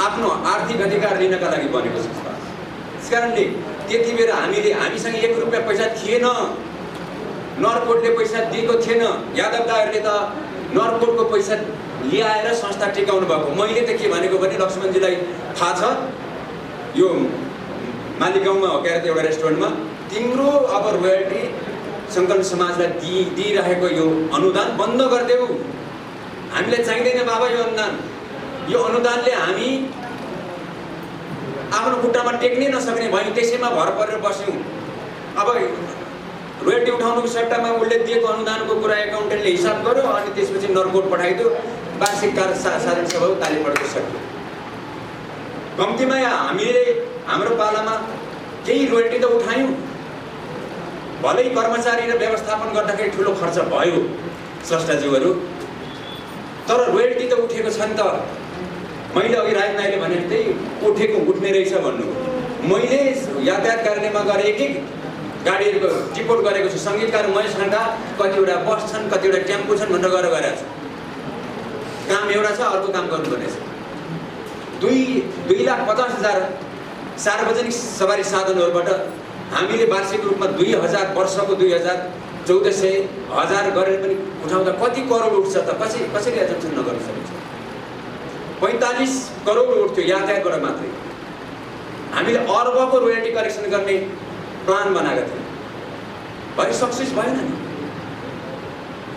S9: आफ्नो आर्थिक अधिकार लिनका लागि बनेको संस्था। त्यस कारणले त्यति बेर हामीसँग 1 रुपियाँ पैसा थिएन, नरकोटले पैसा दिएको थिएन। यादव दाहरूले त नरकोटको पैसा ल्याएर संस्था टिकाउनु भएको। मैले त के भनेको भने लक्ष्मणजीलाई थाहा छ, यो मालिगाउँमा हो क्या एउटा रेस्टुरेन्टमा तिम्रो अब रोयल्टी सङ्कलन समाजलाई दिइरहेको यो अनुदान बन्द गरिदेऊ, हामीलाई चाहिँदैन बाबा यो अनुदान। यो अनुदानले हामी आफ्नो खुट्टामा टेक्नै नसक्ने भयौँ, त्यसैमा भर परेर बस्यौँ। अब रोयल्टी उठाउनुको सट्टामा उसले दिएको अनुदानको कुरा एकाउन्टेन्टले हिसाब गर्यो अनि त्यसपछि नरकोट पठाइदियो, वार्षिक साधारण सभा ताली पड्दै सक्यो। कम्तीमा हामीले हाम्रो पालामा केही रोयल्टी त उठायौँ, भलै कर्मचारी र व्यवस्थापन गर्दाखेरि ठुलो खर्च भयो स्रष्टाज्यूहरू, तर रोयल्टी त उठेको छ नि त। मैले अघि राज नाइले भने त्यही उठ्ने रहेछ भन्नु। मैले यातायात कार्यालयमा गएर एक गाडीहरूको रिपोर्ट गरेको छु। सङ्गीतकार महेश खड्का कतिवटा बस छन्, कतिवटा टेम्पो छन् भनेर गरेको छु। काम एउटा छ, अर्को काम गर्नुपर्ने छ। 2,50,000 सार्वजनिक सवारी साधनहरूबाट हामीले वार्षिक रूपमा 2000 वर्षको 2000 1400 गरेर पनि उठाउँदा कति करोड उठ्छ त? कसरी एजम्सन नगर्न सकिन्छ? 45 करोड उठ्थ्यो यातायातबाट मात्रै। हामीले अर्बको रोयल्टी कलेक्सन गर्ने प्लान बनाएका थियौँ, भरे सक्सेस भएन नि।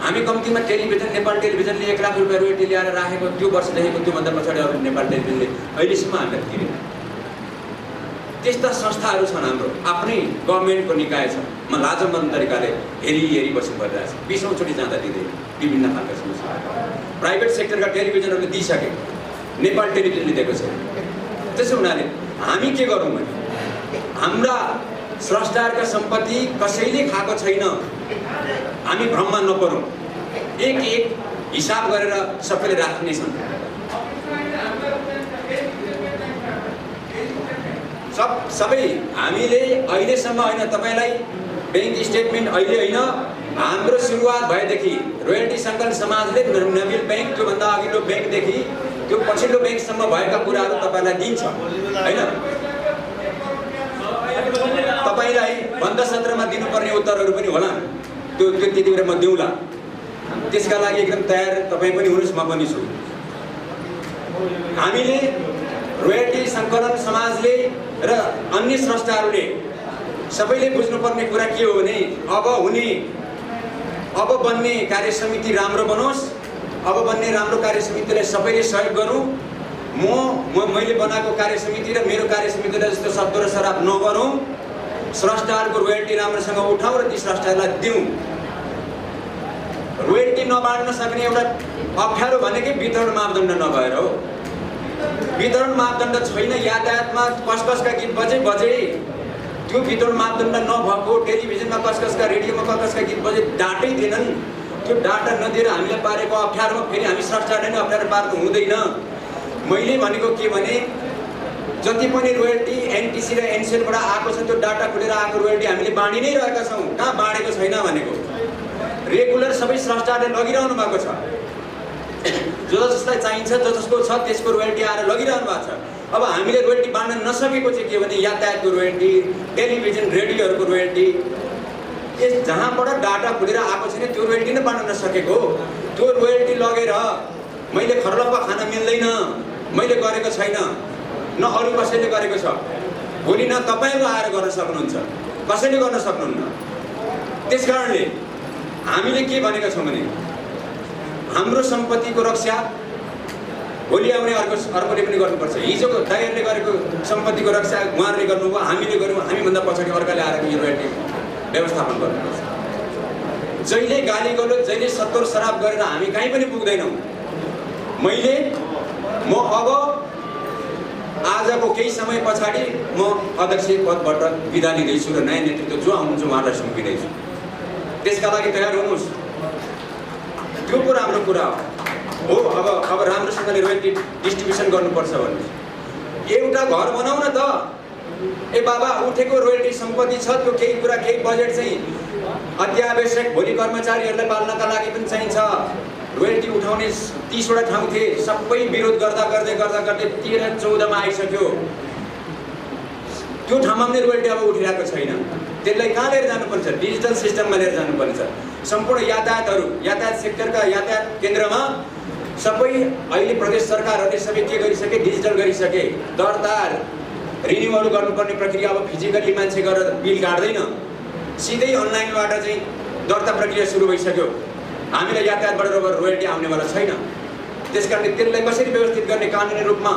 S9: हामी कम्तीमा टेलिभिजन, नेपाल टेलिभिजनले 1 लाख रुपियाँ रोयल्टी ल्याएर राखेको त्यो वर्षदेखिको त्योभन्दा पछाडि अरू नेपाल टेलिभिजनले अहिलेसम्म हामीलाई तिरेन। त्यस्ता संस्थाहरू छन्, हाम्रो आफ्नै गभर्मेन्टको निकाय छ। म लाजमन्द तरिकाले हेरी बस्नु परिरहेको छ। 20औं चोटि जाँदा दिँदै विभिन्न खालका समस्या प्राइभेट सेक्टरका टेलिभिजनहरूले दिइसके, नेपाल टेलिभिजनले दिएको छैन। त्यसो हुनाले हामी के गरौँ भने हाम्रा स्रष्टाहरूका सम्पत्ति कसैले खाएको छैन, हामी भ्रममा नपरौँ। एक हिसाब गरेर सबैले राख्ने छन्। सबै हामीले अहिलेसम्म होइन, तपाईँलाई ब्याङ्क स्टेटमेन्ट अहिले होइन, हाम्रो सुरुवात भएदेखि रोयल्टी सङ्कलन समाजले नबिल ब्याङ्क त्योभन्दा अघिल्लो ब्याङ्कदेखि त्यो पछिल्लो ब्याङ्कसम्म भएका कुराहरू तपाईँलाई दिन्छ होइन। तपाईँलाई बन्द सत्रमा दिनुपर्ने उत्तरहरू पनि होला, त्यो त्यति बेला म दिउँला। त्यसका लागि एकदम तयार तपाईँ पनि हुनुहोस्, म पनि छु। हामीले रोयल्टी सङ्कलन समाजले र अन्य स्रष्टाहरूले सबैले बुझ्नुपर्ने कुरा के हो भने अब बन्ने कार्य समिति राम्रो बनोस्, अब बन्ने राम्रो कार्य समितिलाई सबैले सहयोग गरौँ। मैले बनाएको कार्य समिति र मेरो कार्य समितिलाई जस्तो सत्तो र शराब नगरौँ। स्रष्टाहरूको रोयल्टी राम्रोसँग उठाउँ र ती स्रष्टाहरूलाई दिउँ। रोयल्टी नबाँड्न सक्ने एउटा अप्ठ्यारो भनेकै वितरण मापदण्ड नभएर हो। वितरण मापदण्ड छैन। यातायातमा कसका गीत बजे त्यो वितरण मापदण्ड नभएको, टेलिभिजनमा कसका, रेडियोमा कसका गीत बजे डाटै दिएनन्। त्यो डाटा नदिएर हामीलाई पारेको अप्ठ्यारोमा फेरि हामी स्रष्टाले नै अप्ठ्यारो पार्नु हुँदैन। मैले भनेको के भने जति पनि रोयल्टी एनटिसी र एनसेलबाट आएको छ त्यो डाटा खुलेर आएको रोयल्टी हामीले बाँडी नै रहेका छौँ। कहाँ बाँडेको छैन भनेको, रेगुलर सबै स्रष्टाले लगिरहनु भएको छ। जसलाई चाहिन्छ, जसको छ त्यसको रोयल्टी आएर लगिरहनु भएको छ। अब हामीले रोयल्टी बाँड्न नसकेको चाहिँ के भने यातायातको रोयल्टी, टेलिभिजन रेडियोहरूको रोयल्टी, जहाँबाट डाटा खुलेर आएको छैन त्यो रोयल्टी नै बाँड्न नसकेको हो। त्यो रोयल्टी लगेर मैले खर्लप्पा खान मिल्दैन, मैले गरेको छैन, न अरू कसैले गरेको छ। भोलि न तपाईँहरू आएर गर्न सक्नुहुन्छ, कसैले गर्न सक्नुहुन्न। त्यस कारणले हामीले के भनेका छौँ भने हाम्रो सम्पत्तिको रक्षा भोलि आउने अर्कोले पनि गर्नुपर्छ। हिजोको दाइहरूले गरेको सम्पत्तिको रक्षा उहाँहरूले गर्नुभयो, हामीले गऱ्यौँ। हामीभन्दा पछाडि अर्काले आएर यो रोयल्टी व्यवस्थापन गर्नुपर्छ। जहिले गाली गलो, जहिले सत्तोर शराब गरेर हामी कहीँ पनि पुग्दैनौँ। मैले म अब आजको केही समय पछाडि म अध्यक्ष पदबाट बिदा लिँदैछु र नयाँ नेतृत्व जो आउनुहुन्छ उहाँलाई सुम्पिँदैछु। त्यसका लागि तयार हुनुहोस्। त्यो पो राम्रो कुरा हो। अब राम्रोसँगले रोयल्टी डिस्ट्रिब्युसन गर्नुपर्छ भन्नुहोस्। एउटा घर बनाउन त ए बाबा उठेको रोयल्टी सम्पत्ति छ, त्यो केही कुरा केही बजेट चाहिँ अत्यावश्यक भोलि कर्मचारीहरूलाई पाल्नका लागि पनि चाहिन्छ। रोयल्टी उठाउने 30 वटा ठाउँ थिए, सबै विरोध गर्दा गर्दै 13-14 मा आइसक्यो। त्यो ठाउँमा पनि रोयल्टी अब उठिरहेको छैन। त्यसलाई कहाँ लिएर जानुपर्छ? डिजिटल सिस्टममा लिएर जानुपर्छ। सम्पूर्ण यातायात सेक्टरका यातायात केन्द्रमा सबै अहिले प्रदेश सरकारहरूले सबै के गरिसके? डिजिटल गरिसके। दर्ता रिन्युअल गर्नुपर्ने प्रक्रिया अब फिजिकली मान्छे गरेर बिल काट्दैन, सिधै अनलाइनबाट चाहिँ दर्ता प्रक्रिया सुरु भइसक्यो। हामीलाई यातायातबाट रोयल्टी आउनेवाला छैन। त्यसकारणले त्यसलाई कसरी व्यवस्थित गर्ने, कानुनी रूपमा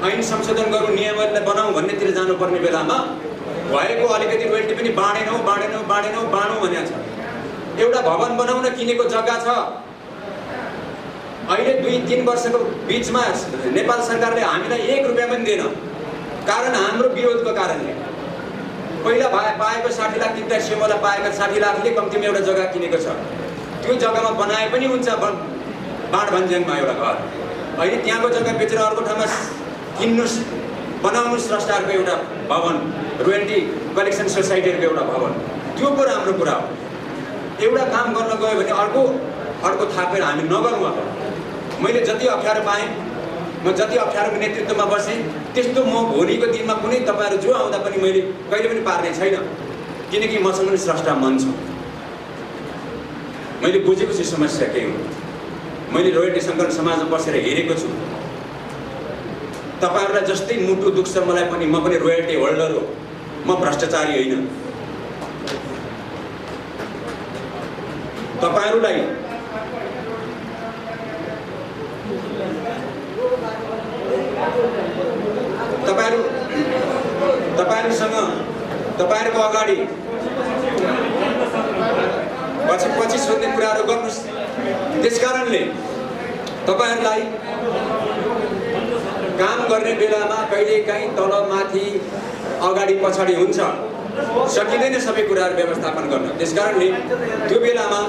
S9: ऐन संशोधन गरौँ, नियमहरूलाई बनाऊँ भन्नेतिर जानुपर्ने बेलामा भएको अलिकति रोयल्टी पनि बाँडेनौँ भनेको छ। एउटा भवन बनाउन किनेको जग्गा छ, अहिले 2-3 वर्षको बिचमा नेपाल सरकारले हामीलाई 1 रुपियाँ पनि दिएन। कारण हाम्रो विरोधको कारणले। पहिला पाएको 60 लाख तिनवटा सिमला पाएका 60 लाखले कम्तीमा एउटा जग्गा किनेको छ। त्यो जग्गामा बनाए पनि हुन्छ बाँडभन्ज्याङमा एउटा घर। अहिले त्यहाँको जग्गा बेचेर अर्को ठाउँमा किन्नुहोस्, बनाउनुहोस् स्रष्टाहरूको एउटा भवन, रोयल्टी कलेक्सन सोसाइटीहरूको एउटा भवन। त्यो पो राम्रो कुरा हो। एउटा काम गर्न गयो भने अर्को थापेर हामी नगरौँ। अब मैले जति अप्ठ्यारो पाएँ, म जति अप्ठ्यारोको नेतृत्वमा बसेँ, त्यस्तो म भोलिको दिनमा कुनै तपाईँहरू जो आउँदा पनि मैले कहिले पनि पार्ने छैन। किनकि मसँग पनि स्रष्टा मन छ। मैले बुझेको छु समस्या के हो। मैले रोयल्टी सङ्कलन समाजमा बसेर हेरेको छु। तपाईँहरूलाई जस्तै मुटु दुख्छ मलाई पनि, म पनि रोयल्टी होल्डर हो, म भ्रष्टाचारी होइन। तपाईँहरूको अगाडि पछि सोध्ने कुराहरू गर्नुहोस्। त्यसकारणले तपाईँहरूलाई काम गर्ने बेलामा कहिलेकाहीँ तल माथि अगाडि पछाडि हुन्छ, सकिँदैन सबै कुराहरू व्यवस्थापन गर्न। त्यसकारणले त्यो बेलामा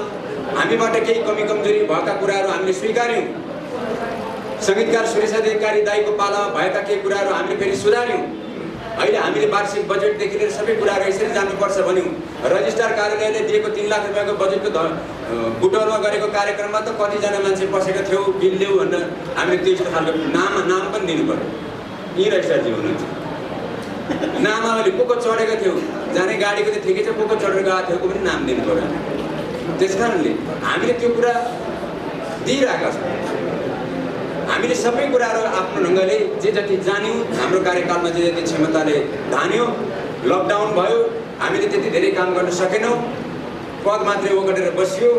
S9: हामीबाट केही कमी कमजोरी भएका कुराहरू हामीले स्वीकार्यौँ। सङ्गीतकार सुरेश अधिकारी दाईको पालामा भएका केही कुराहरू हामीले फेरि सुधार्यौँ। अहिले हामीले वार्षिक बजेटदेखि लिएर सबै कुराहरू यसरी जानुपर्छ भन्यौँ। रजिस्ट्रार कार्यालयले दिएको 3 लाख रुपियाँको बजेटको बुटवलमा गरेको कार्यक्रममा त कतिजना मान्छे बसेको थियो, बिल ल्याऊ भनेर हामीले त्यस्तो खालको नाम पनि दिनु पर्यो। यी रजिस्ट्रारजी हुनुहुन्छ, नामावली को चढेको थियो, जाने गाडीको त ठिकै छ, को चढेर गएको थियो पनि नाम दिनु पर्यो। त्यसकारणले हामीले त्यो कुरा दिइरहेका छौँ। हामीले सबै कुराहरू आफ्नो ढङ्गले जे जति जान्यौँ, हाम्रो कार्यकालमा जे जति क्षमताले धान्यो। लकडाउन भयो, हामीले त्यति धेरै काम गर्न सकेनौँ। पद मात्रै ओगटेर बसियो।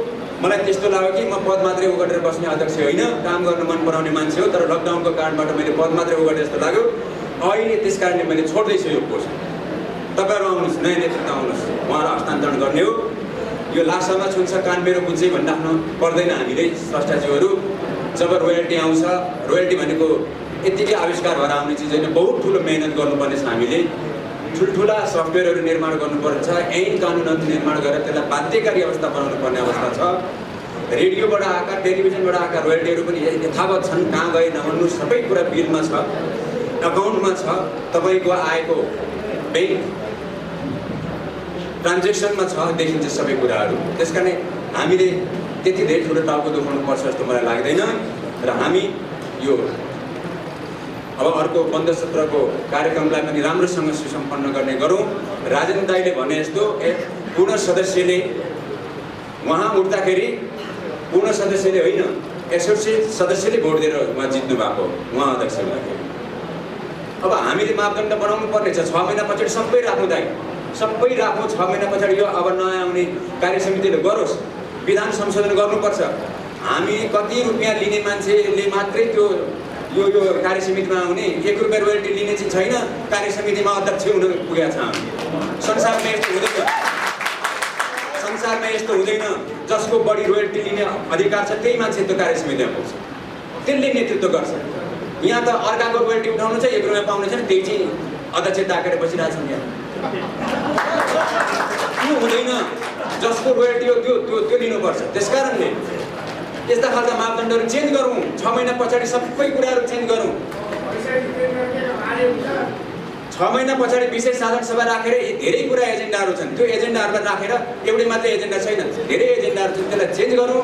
S9: मलाई त्यस्तो लाग्यो कि म पद मात्रै ओगटेर बस्ने अध्यक्ष होइन, काम गर्न मन पराउने मान्छे हो। तर लकडाउनको कारणबाट मैले पद मात्रै ओगटे जस्तो लाग्यो। अहिले त्यस कारणले मैले छोड्दैछु यो पोस्ट। तपाईँहरू आउनुहोस्, नयाँ नेतृत्व आउनुहोस्, उहाँलाई हस्तान्तरण गर्ने हो। यो लासामा छुन्छ कान मेरो बुझ्दै भनिराख्नु पर्दैन। हामीले स्रष्टाजीहरू जब रोयल्टी आउँछ, रोयल्टी भनेको यत्तिकै आविष्कार भएर आउने चिज होइन, बहुत ठुलो मेहनत गर्नुपर्ने छ। हामीले ठुल्ठुला सफ्टवेयरहरू निर्माण गर्नुपर्छ, ऐन कानुनहरू निर्माण गरेर त्यसलाई बाध्यकारी अवस्था बनाउनु पर्ने अवस्था छ। रेडियोबाट आएका, टेलिभिजनबाट आएका रोयल्टीहरू पनि यथावत छन्, कहाँ गए नभन्नु, सबै कुरा बिलमा छ, अकाउन्टमा छ। तपाईँको आएको ब्याङ्क ट्रान्जेक्सनमा छ, देखिन्छ सबै कुराहरू। त्यस कारण हामीले त्यति धेरै ठुलो टाउको दुखाउनु पर्छ जस्तो मलाई लाग्दैन। र हामी यो अब अर्को बन्द सत्रको कार्यक्रमलाई पनि राम्रोसँग सुसम्पन्न गर्ने गरौँ। राजेन्द्र दाईले भने जस्तो पूर्ण सदस्यले उहाँ उठ्दाखेरि पूर्ण सदस्यले होइन, एसोसिएट सदस्यले भोट दिएर उहाँ जित्नु भएको, उहाँ अध्यक्ष हुँदाखेरि। अब हामीले मापदण्ड बनाउनु पर्ने छ। 6 महिना पछाडि सबै राख्नु दाई, सबै राख्नु। 6 महिना पछाडि यो अब नयाँ आउने कार्यसमितिले गरोस्, विधान संशोधन गर्नुपर्छ। हामी कति रुपियाँ लिने मान्छेले मात्रै त्यो यो कार्यसमितिमा आउने, 1 रुपियाँ रोयल्टी लिने चाहिँ छैन, कार्यसमितिमा अध्यक्ष हुन पुगेका छ। संसारमा यस्तो हुँदैन, संसारमा यस्तो हुँदैन। जसको बढी रोयल्टी लिने अधिकार छ त्यही मान्छे त्यो कार्यसमितिमा पुग्छ। त्यसले नेतृत्व गर्छ। यहाँ त अर्काको रोयल्टी उठाउनु छ, 1 रुपैयाँ पाउनु छैन, त्यही चाहिँ अध्यक्ष ताकेर बसिरहेछन्। यहाँ त्यो हुँदैन, जसको रोयल्टी हो त्यो लिनुपर्छ। त्यसकारणले यस्ता खालका मापदण्डहरू चेन्ज गरौँ, 6 महिना पछाडि सबै कुराहरू चेन्ज गरौँ। 6 महिना पछाडि विशेष साधारण सभा राखेर धेरै कुरा एजेन्डाहरू छन्, त्यो एजेन्डाहरूलाई राखेर एउटै मात्रै एजेन्डा छैन, धेरै एजेन्डाहरू छन्, त्यसलाई चेन्ज गरौँ,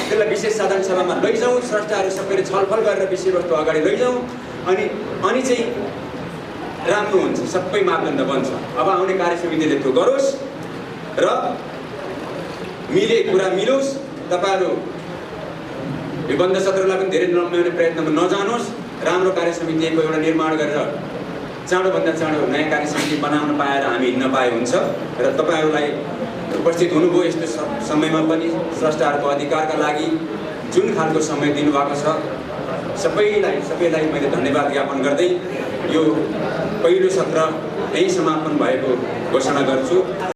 S9: त्यसलाई विशेष साधारण सभामा लैजाउँ, स्रष्टाहरू सबैले छलफल गरेर विषयवस्तु अगाडि लैजाउँ, अनि चाहिँ राम्रो हुन्छ, सबै मापदण्ड बन्छ। अब आउने कार्यसमितिले त्यो गरोस् र मिले कुरा मिलोस्। तपाईँहरू यो बन्द सत्रलाई पनि धेरै लम्ब्याउने प्रयत्नमा नजानुहोस्। राम्रो कार्यसमितिको एउटा निर्माण गरेर चाँडोभन्दा चाँडो नयाँ कार्यसमिति बनाउन पाएर हामी हिँड्न पाए हुन्छ। र तपाईँहरूलाई उपस्थित हुनुभयो यस्तो समयमा पनि, स्रष्टाहरूको अधिकारका लागि जुन खालको समय दिनुभएको छ, सबैलाई मैले धन्यवाद ज्ञापन गर्दै यो पहिलो सत्र यही समापन भएको घोषणा गर्छु।